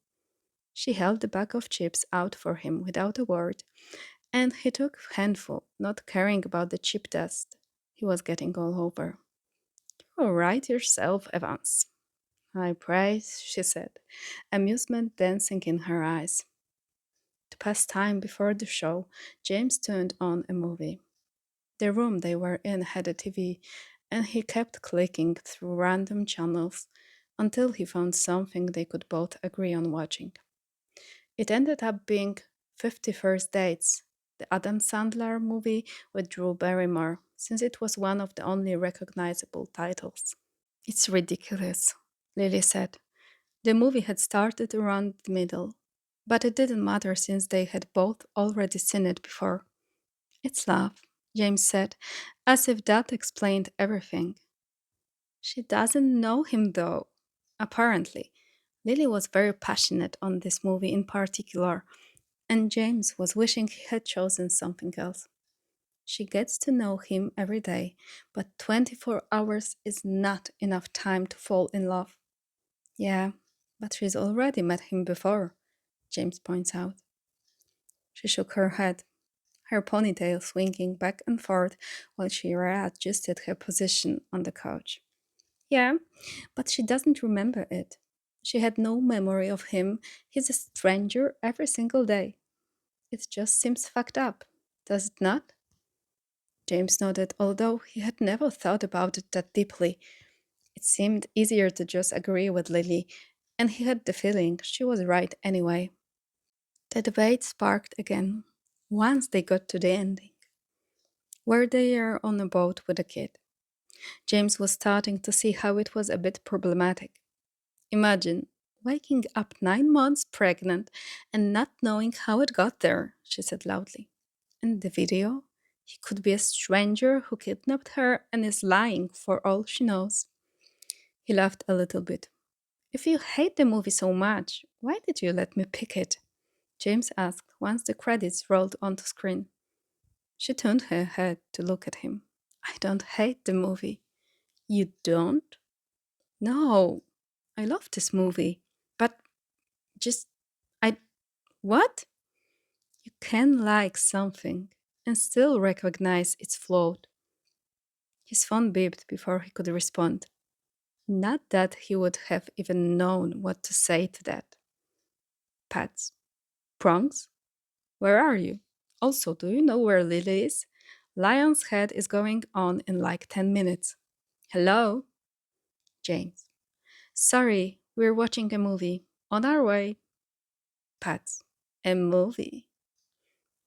She held the bag of chips out for him without a word, and he took a handful, not caring about the chip dust he was getting all over. All right yourself, Evans. I praise, she said, amusement dancing in her eyes. To pass time before the show, James turned on a movie. The room they were in had a TV, and he kept clicking through random channels until he found something they could both agree on watching. It ended up being 50 First Dates, the Adam Sandler movie with Drew Barrymore, since it was one of the only recognizable titles. It's ridiculous, Lily said. The movie had started around the middle, but it didn't matter since they had both already seen it before. It's love, James said, as if that explained everything. She doesn't know him though. Apparently, Lily was very passionate on this movie in particular, and James was wishing he had chosen something else. She gets to know him every day, but 24 hours is not enough time to fall in love. Yeah, but she's already met him before, James points out. She shook her head, her ponytail swinging back and forth while she readjusted her position on the couch. Yeah, but she doesn't remember it. She had no memory of him. He's a stranger every single day. It just seems fucked up, does it not? James nodded, although he had never thought about it that deeply. It seemed easier to just agree with Lily, and he had the feeling she was right anyway. The debate sparked again, once they got to the ending, where they are on a boat with a kid. James was starting to see how it was a bit problematic. Imagine waking up 9 months pregnant and not knowing how it got there, she said loudly. In the video, he could be a stranger who kidnapped her and is lying for all she knows. He laughed a little bit. If you hate the movie so much, why did you let me pick it? James asked once the credits rolled onto screen. She turned her head to look at him. I don't hate the movie. You don't? No. I love this movie. But just, I. What? You can like something and still recognize it's flawed. His phone beeped before he could respond. Not that he would have even known what to say to that. Pats. Prongs? Where are you? Also, do you know where Lily is? Lion's Head is going on in like 10 minutes. Hello? James. Sorry, we're watching a movie. On our way. Pats. A movie.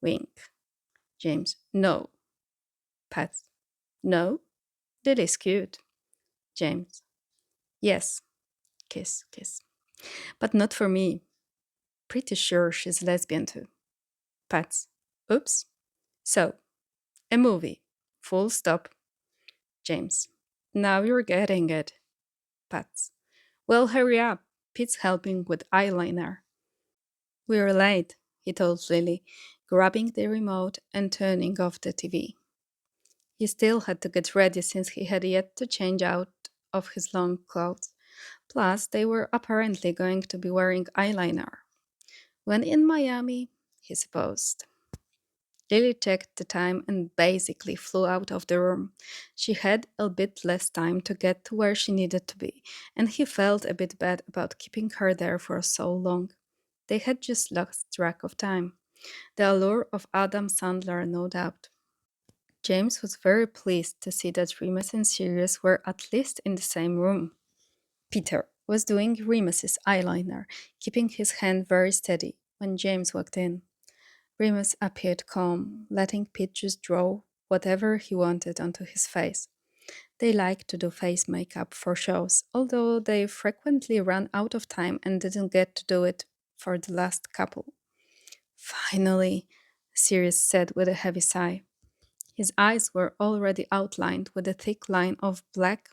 Wink. James. No. Pats. No? Lily's cute. James. Yes. Kiss, kiss. But not for me. Pretty sure she's lesbian too. Pats. Oops. So, a movie. Full stop. James. Now you're getting it. Pats. Well, hurry up. Pete's helping with eyeliner. We're late, he told Lily, grabbing the remote and turning off the TV. He still had to get ready since he had yet to change out of his long clothes. Plus, they were apparently going to be wearing eyeliner. When in Miami, he supposed. Lily checked the time and basically flew out of the room. She had a bit less time to get to where she needed to be, and he felt a bit bad about keeping her there for so long. They had just lost track of time. The allure of Adam Sandler, no doubt. James was very pleased to see that Remus and Sirius were at least in the same room. Peter was doing Remus's eyeliner, keeping his hand very steady when James walked in. Remus appeared calm, letting Pete just draw whatever he wanted onto his face. They like to do face makeup for shows, although they frequently ran out of time and didn't get to do it for the last couple. Finally, Sirius said with a heavy sigh. His eyes were already outlined with a thick line of black,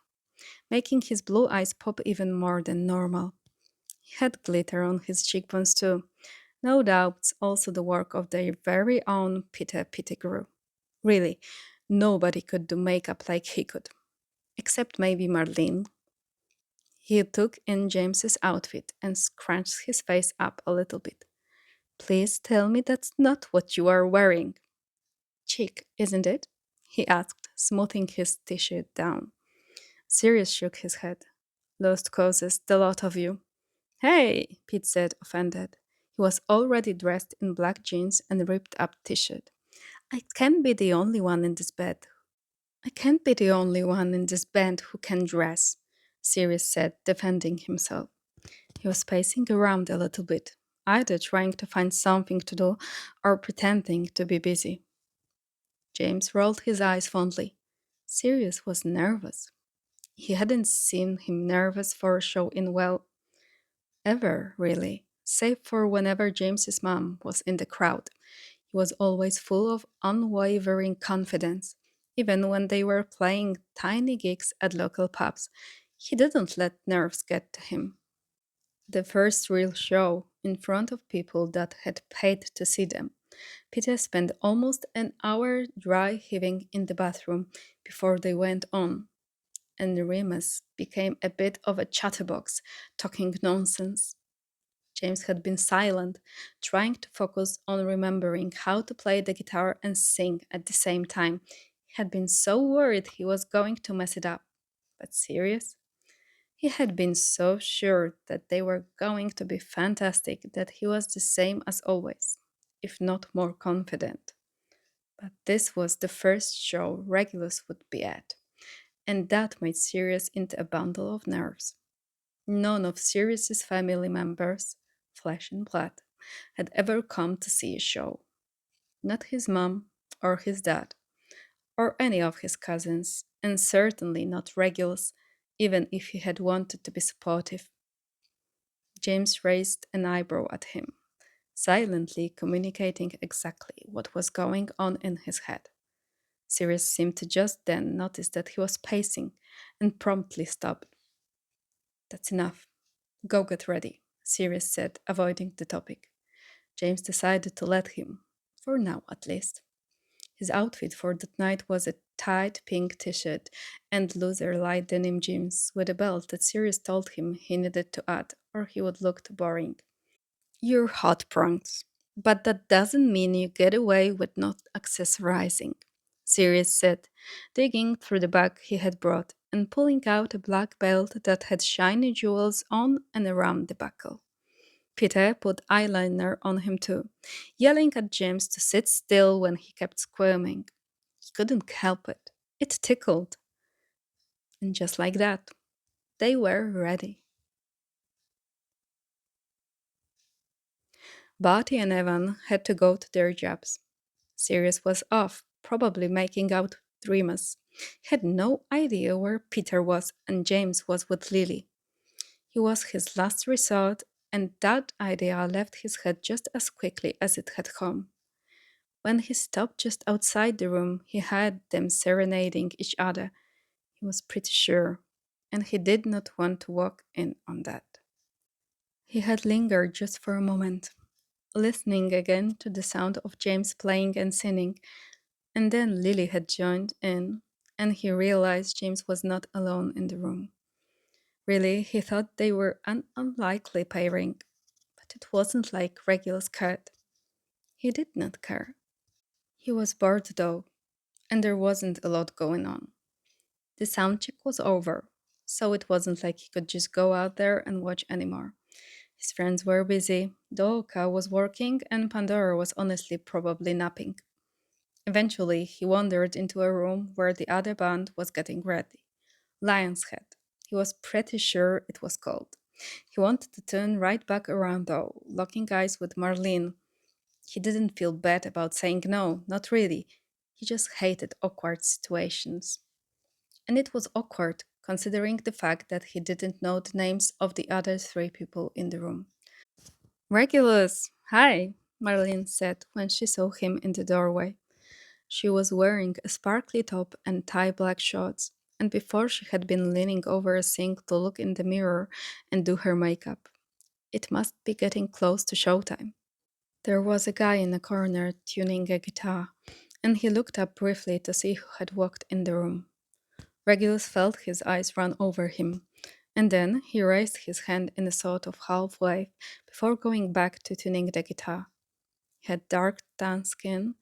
making his blue eyes pop even more than normal. He had glitter on his cheekbones too. No doubt, also the work of their very own Peter Pettigrew. Really, nobody could do makeup like he could, except maybe Marlene. He took in James's outfit and scrunched his face up a little bit. Please tell me that's not what you are wearing. Chic, isn't it? He asked, smoothing his t-shirt down. Sirius shook his head. Lost causes, the lot of you. Hey, Pete said, offended. He was already dressed in black jeans and ripped up t shirt. I can't be the only one in this bed. I can't be the only one in this band who can dress, Sirius said, defending himself. He was pacing around a little bit, either trying to find something to do or pretending to be busy. James rolled his eyes fondly. Sirius was nervous. He hadn't seen him nervous for a show in well, ever, really, save for whenever James's mom was in the crowd. He was always full of unwavering confidence, even when they were playing tiny gigs at local pubs. He didn't let nerves get to him. The first real show, in front of people that had paid to see them, Peter spent almost an hour dry heaving in the bathroom before they went on, and Remus became a bit of a chatterbox, talking nonsense. James had been silent, trying to focus on remembering how to play the guitar and sing at the same time. He had been so worried he was going to mess it up. But serious? He had been so sure that they were going to be fantastic that he was the same as always, if not more confident. But this was the first show Regulus would be at, and that made Sirius into a bundle of nerves. None of Sirius's family members, flesh and blood, had ever come to see a show. Not his mom or his dad, or any of his cousins, and certainly not Regulus, even if he had wanted to be supportive. James raised an eyebrow at him, silently communicating exactly what was going on in his head. Sirius seemed to just then notice that he was pacing and promptly stopped. That's enough. Go get ready, Sirius said, avoiding the topic. James decided to let him, for now at least. His outfit for that night was a tight pink t shirt and looser light denim jeans with a belt that Sirius told him he needed to add, or he would look too boring. You're hot, Bronx, but that doesn't mean you get away with not accessorizing, Sirius said, digging through the bag he had brought and pulling out a black belt that had shiny jewels on and around the buckle. Peter put eyeliner on him too, yelling at James to sit still when he kept squirming. He couldn't help it. It tickled. And just like that, they were ready. Barty and Evan had to go to their jobs. Sirius was off, probably making out with Remus. He had no idea where Peter was, and James was with Lily. He was his last resort, and that idea left his head just as quickly as it had come. When he stopped just outside the room, he heard them serenading each other. He was pretty sure, and he did not want to walk in on that. He had lingered just for a moment, listening again to the sound of James playing and singing, and then Lily had joined in, and he realized James was not alone in the room. Really, he thought they were an unlikely pairing, but it wasn't like Regulus cared. He did not care. He was bored though, and there wasn't a lot going on. The sound check was over, so it wasn't like he could just go out there and watch anymore. His friends were busy, Doka was working, and Pandora was honestly probably napping. Eventually, he wandered into a room where the other band was getting ready. Lion's Head. He was pretty sure it was called. He wanted to turn right back around though, locking eyes with Marlene. He didn't feel bad about saying no, not really. He just hated awkward situations. And it was awkward, considering the fact that he didn't know the names of the other three people in the room. Regulus! Hi! Marlene said when she saw him in the doorway. She was wearing a sparkly top and tie black shorts, and before she had been leaning over a sink to look in the mirror and do her makeup. It must be getting close to showtime. There was a guy in a corner tuning a guitar, and he looked up briefly to see who had walked in the room. Regulus felt his eyes run over him, and then he raised his hand in a sort of half wave before going back to tuning the guitar. He had dark tan skin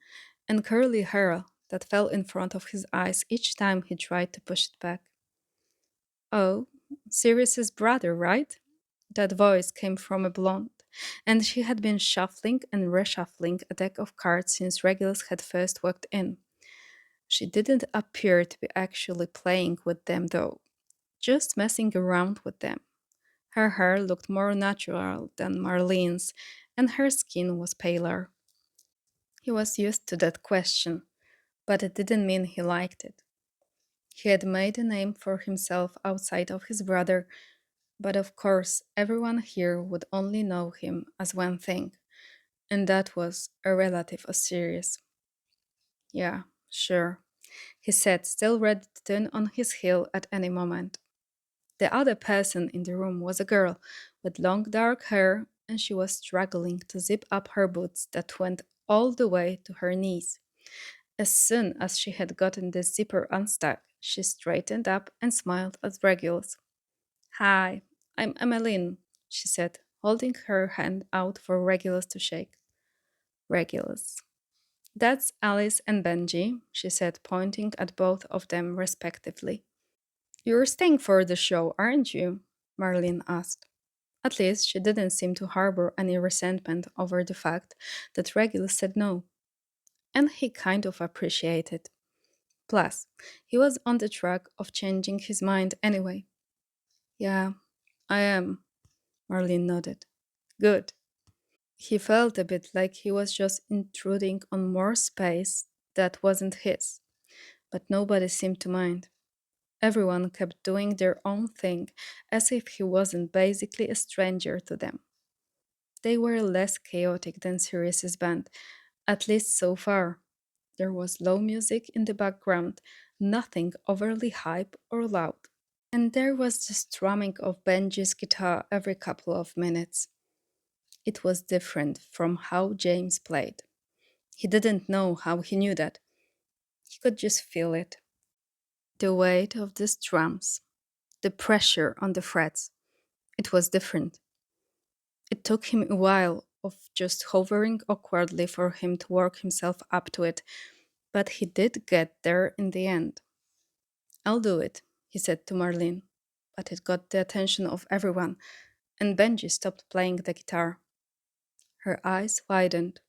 and curly hair that fell in front of his eyes each time he tried to push it back. Oh, Sirius's brother, right? That voice came from a blonde, and she had been shuffling and reshuffling a deck of cards since Regulus had first walked in. She didn't appear to be actually playing with them, though, just messing around with them. Her hair looked more natural than Marlene's, and her skin was paler. He was used to that question, but it didn't mean he liked it. He had made a name for himself outside of his brother, but of course, everyone here would only know him as one thing, and that was a relative of Sirius. Yeah, sure, he said, still ready to turn on his heel at any moment. The other person in the room was a girl with long dark hair, and she was struggling to zip up her boots that went all the way to her knees. As soon as she had gotten the zipper unstuck, she straightened up and smiled at Regulus. Hi, I'm Emmeline, she said, holding her hand out for Regulus to shake. Regulus. That's Alice and Benji, she said, pointing at both of them respectively. You're staying for the show, aren't you? Marlene asked. At least she didn't seem to harbor any resentment over the fact that Regulus said no, and he kind of appreciated. Plus, he was on the track of changing his mind anyway. Yeah, I am, Marlene nodded. Good. He felt a bit like he was just intruding on more space that wasn't his, but nobody seemed to mind. Everyone kept doing their own thing as if he wasn't basically a stranger to them. They were less chaotic than Sirius's band, at least so far. There was low music in the background, nothing overly hype or loud. And there was the strumming of Benji's guitar every couple of minutes. It was different from how James played. He didn't know how he knew that. He could just feel it. The weight of the strums, the pressure on the frets. It was different. It took him a while of just hovering awkwardly for him to work himself up to it, but he did get there in the end. I'll do it, he said to Marlene, but it got the attention of everyone, and Benji stopped playing the guitar. Her eyes widened,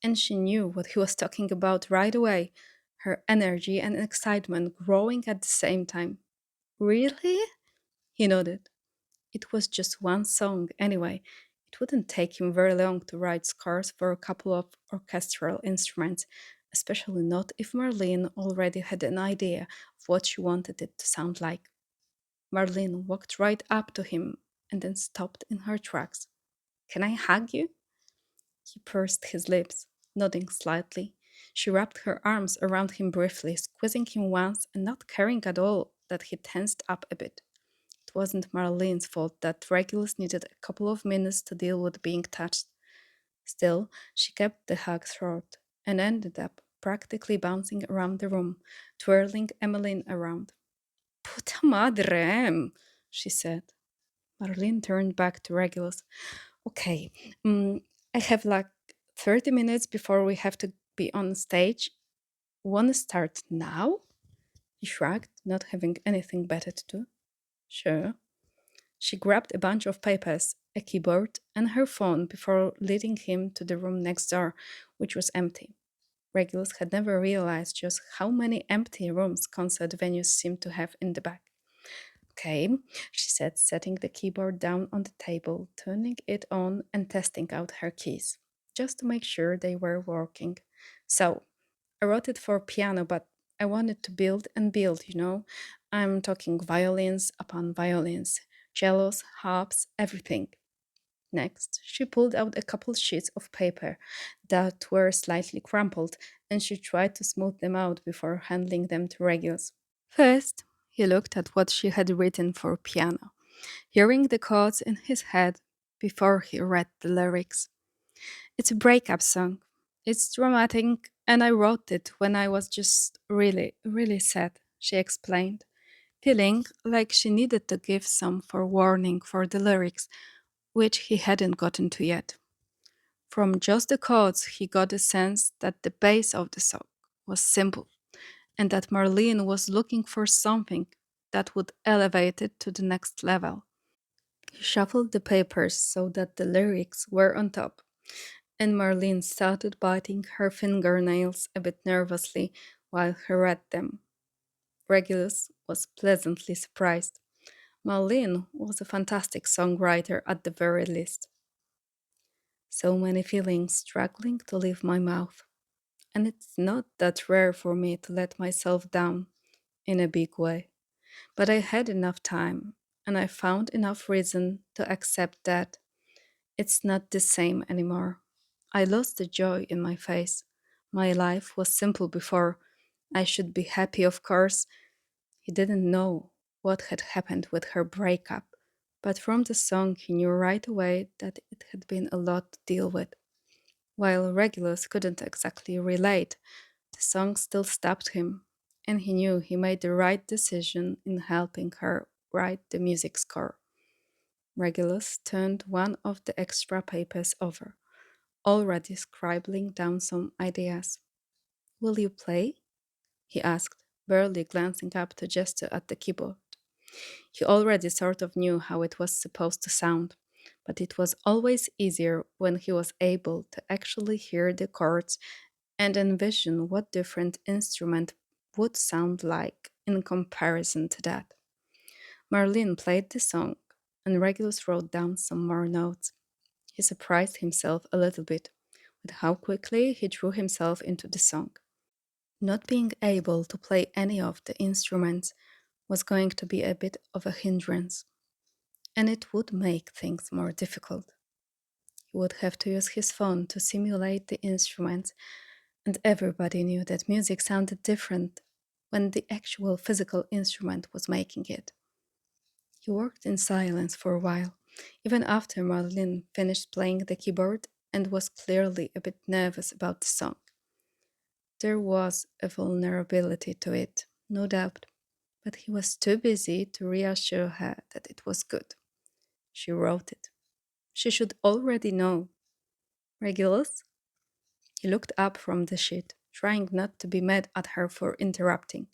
and she knew what he was talking about right away, her energy and excitement growing at the same time. Really? He nodded. It was just one song, anyway. It wouldn't take him very long to write scores for a couple of orchestral instruments, especially not if Marlene already had an idea of what she wanted it to sound like. Marlene walked right up to him and then stopped in her tracks. Can I hug you? He pursed his lips, nodding slightly. She wrapped her arms around him briefly, squeezing him once and not caring at all that he tensed up a bit. It wasn't Marlene's fault that Regulus needed a couple of minutes to deal with being touched. Still, she kept the hug short and ended up practically bouncing around the room, twirling Emmeline around. Puta madre, she said. Marlene turned back to Regulus. Okay, I have like 30 minutes before we have to be on stage. Wanna start now? He shrugged, not having anything better to do. Sure. She grabbed a bunch of papers, a keyboard, and her phone before leading him to the room next door, which was empty. Regulus had never realized just how many empty rooms concert venues seemed to have in the back. Okay, she said, setting the keyboard down on the table, turning it on and testing out her keys, just to make sure they were working. So, I wrote it for piano, but I wanted to build and build, you know? I'm talking violins upon violins, cellos, harps, everything. Next, she pulled out a couple sheets of paper that were slightly crumpled, and she tried to smooth them out before handing them to Regulus. First, he looked at what she had written for piano, hearing the chords in his head before he read the lyrics. It's a breakup song. It's dramatic, and I wrote it when I was just really, really sad, she explained, feeling like she needed to give some forewarning for the lyrics, which he hadn't gotten to yet. From just the chords, he got a sense that the base of the song was simple and that Marlene was looking for something that would elevate it to the next level. He shuffled the papers so that the lyrics were on top, and Marlene started biting her fingernails a bit nervously while he read them. Regulus was pleasantly surprised. Marlene was a fantastic songwriter at the very least. So many feelings struggling to leave my mouth. And it's not that rare for me to let myself down in a big way. But I had enough time, and I found enough reason to accept that it's not the same anymore. I lost the joy in my face. My life was simple before. I should be happy, of course. He didn't know what had happened with her breakup, but from the song he knew right away that it had been a lot to deal with. While Regulus couldn't exactly relate, the song still stopped him, and he knew he made the right decision in helping her write the music score. Regulus turned one of the extra papers over, already scribbling down some ideas. Will you play? He asked, barely glancing up to gesture at the keyboard. He already sort of knew how it was supposed to sound, but it was always easier when he was able to actually hear the chords and envision what different instrument would sound like in comparison to that. Marlene played the song, and Regulus wrote down some more notes. He surprised himself a little bit with how quickly he drew himself into the song. Not being able to play any of the instruments was going to be a bit of a hindrance, and it would make things more difficult. He would have to use his phone to simulate the instruments, and everybody knew that music sounded different when the actual physical instrument was making it. He worked in silence for a while, even after Madeline finished playing the keyboard and was clearly a bit nervous about the song. There was a vulnerability to it, no doubt, but he was too busy to reassure her that it was good. She wrote it. She should already know. Regulus? He looked up from the sheet, trying not to be mad at her for interrupting.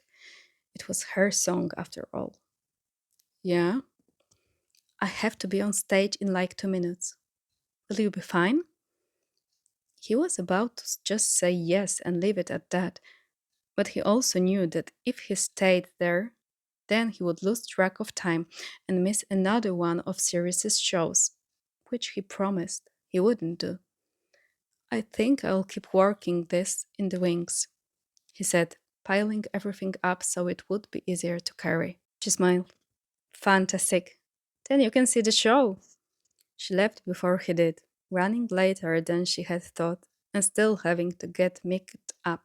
It was her song after all. Yeah, I have to be on stage in like 2 minutes. Will you be fine? He was about to just say yes and leave it at that, but he also knew that if he stayed there, then he would lose track of time and miss another one of Sirius's shows, which he promised he wouldn't do. I think I'll keep working this in the wings, he said, piling everything up so it would be easier to carry. She smiled. Fantastic. Then you can see the show. She left before he did, running later than she had thought and still having to get mixed up.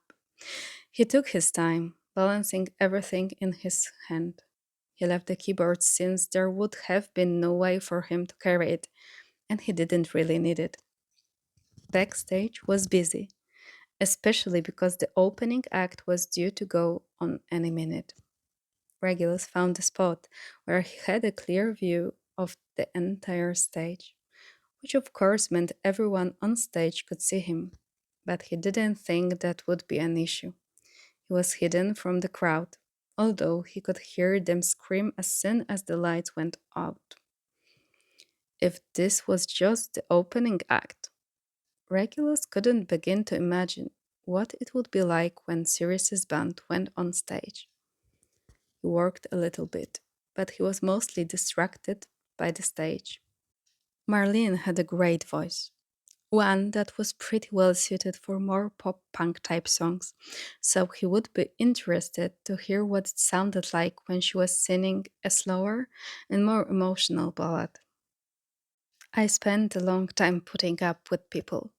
He took his time, balancing everything in his hand. He left the keyboard since there would have been no way for him to carry it, and he didn't really need it. Backstage was busy, especially because the opening act was due to go on any minute. Regulus found a spot where he had a clear view of the entire stage, which of course meant everyone on stage could see him, but he didn't think that would be an issue. He was hidden from the crowd, although he could hear them scream as soon as the lights went out. If this was just the opening act, Regulus couldn't begin to imagine what it would be like when Sirius's band went on stage. He worked a little bit, but he was mostly distracted by the stage. Marlene had a great voice, one that was pretty well suited for more pop punk type songs, so he would be interested to hear what it sounded like when she was singing a slower and more emotional ballad. I spent a long time putting up with people,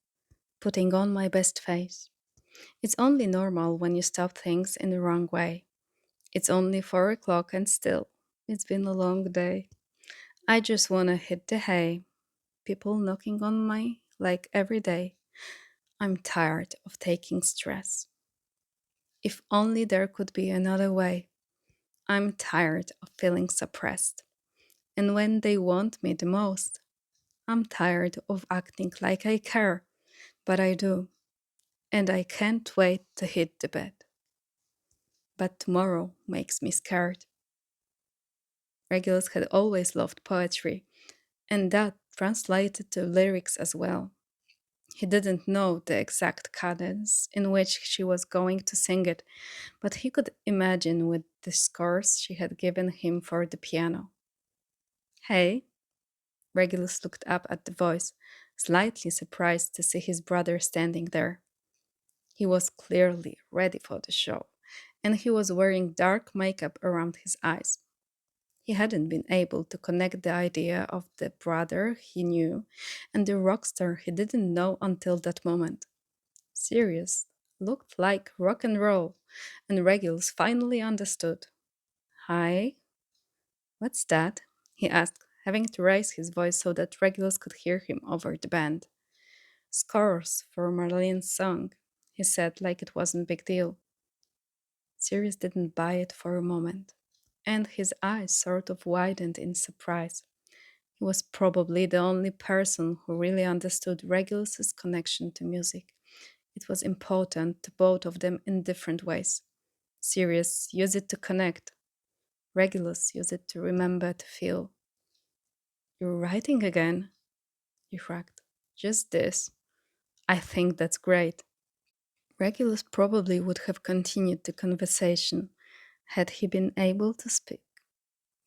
putting on my best face. It's only normal when you stop things in the wrong way. It's only 4 o'clock and still, it's been a long day. I just wanna hit the hay. People knocking on my like every day. I'm tired of taking stress. If only there could be another way. I'm tired of feeling suppressed. And when they want me the most, I'm tired of acting like I care, but I do. And I can't wait to hit the bed. But tomorrow makes me scared. Regulus had always loved poetry, And that translated to lyrics as well. He didn't know the exact cadence in which she was going to sing it, but he could imagine with the scores she had given him for the piano. Hey, Regulus looked up at the voice, slightly surprised to see his brother standing there. He was clearly ready for the show, and he was wearing dark makeup around his eyes. He hadn't been able to connect the idea of the brother he knew and the rock star he didn't know until that moment. Sirius looked like rock and roll, and Regulus finally understood. Hi, what's that? He asked, having to raise his voice so that Regulus could hear him over the band. Scores for Marlene's song, he said like it wasn't a big deal. Sirius didn't buy it for a moment, and his eyes sort of widened in surprise. He was probably the only person who really understood Regulus's connection to music. It was important to both of them in different ways. Sirius used it to connect. Regulus used it to remember to feel. You're writing again, he shrugged. Just this. I think that's great. Regulus probably would have continued the conversation had he been able to speak.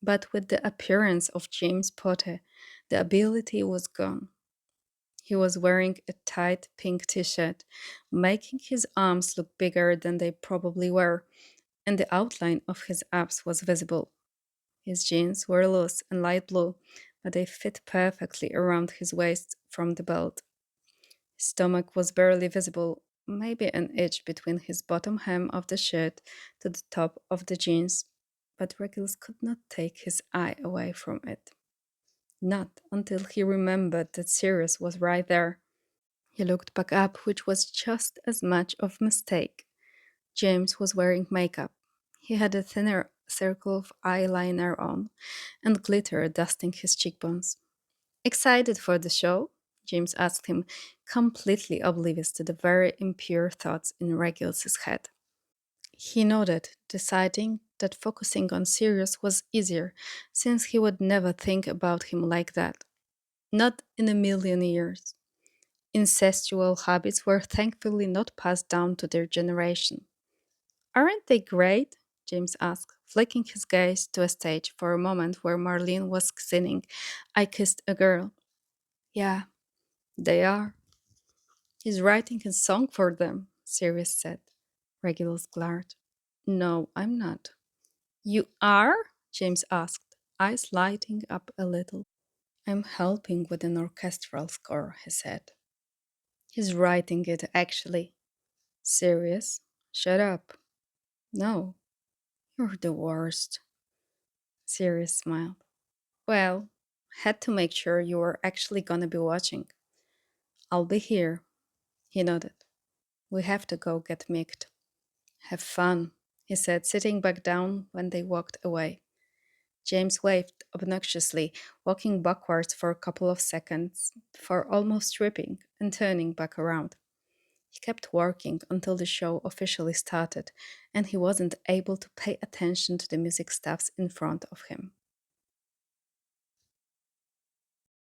But with the appearance of James Potter, the ability was gone. He was wearing a tight pink t shirt, making his arms look bigger than they probably were, and the outline of his abs was visible. His jeans were loose and light blue, but they fit perfectly around his waist from the belt. His stomach was barely visible, maybe an inch between his bottom hem of the shirt to the top of the jeans, but Regulus could not take his eye away from it. Not until he remembered that Sirius was right there. He looked back up, which was just as much of a mistake. James was wearing makeup. He had a thinner circle of eyeliner on and glitter dusting his cheekbones. Excited for the show? James asked him, completely oblivious to the very impure thoughts in Regulus's head. He nodded, deciding that focusing on Sirius was easier, since he would never think about him like that. Not in a million years. Incestual habits were thankfully not passed down to their generation. Aren't they great? James asked, flicking his gaze to a stage for a moment where Marlene was singing I Kissed a Girl. Yeah, they are. He's writing a song for them, Sirius said. Regulus glared. No, I'm not. You are? James asked, eyes lighting up a little. I'm helping with an orchestral score, he said. He's writing it, actually. Serious? Shut up. No, you're the worst. Sirius smiled. Well, had to make sure you were actually gonna be watching. I'll be here. He nodded. We have to go get micked. Have fun, he said, sitting back down when they walked away. James waved obnoxiously, walking backwards for a couple of seconds before almost tripping and turning back around. He kept working until the show officially started, and he wasn't able to pay attention to the music staffs in front of him.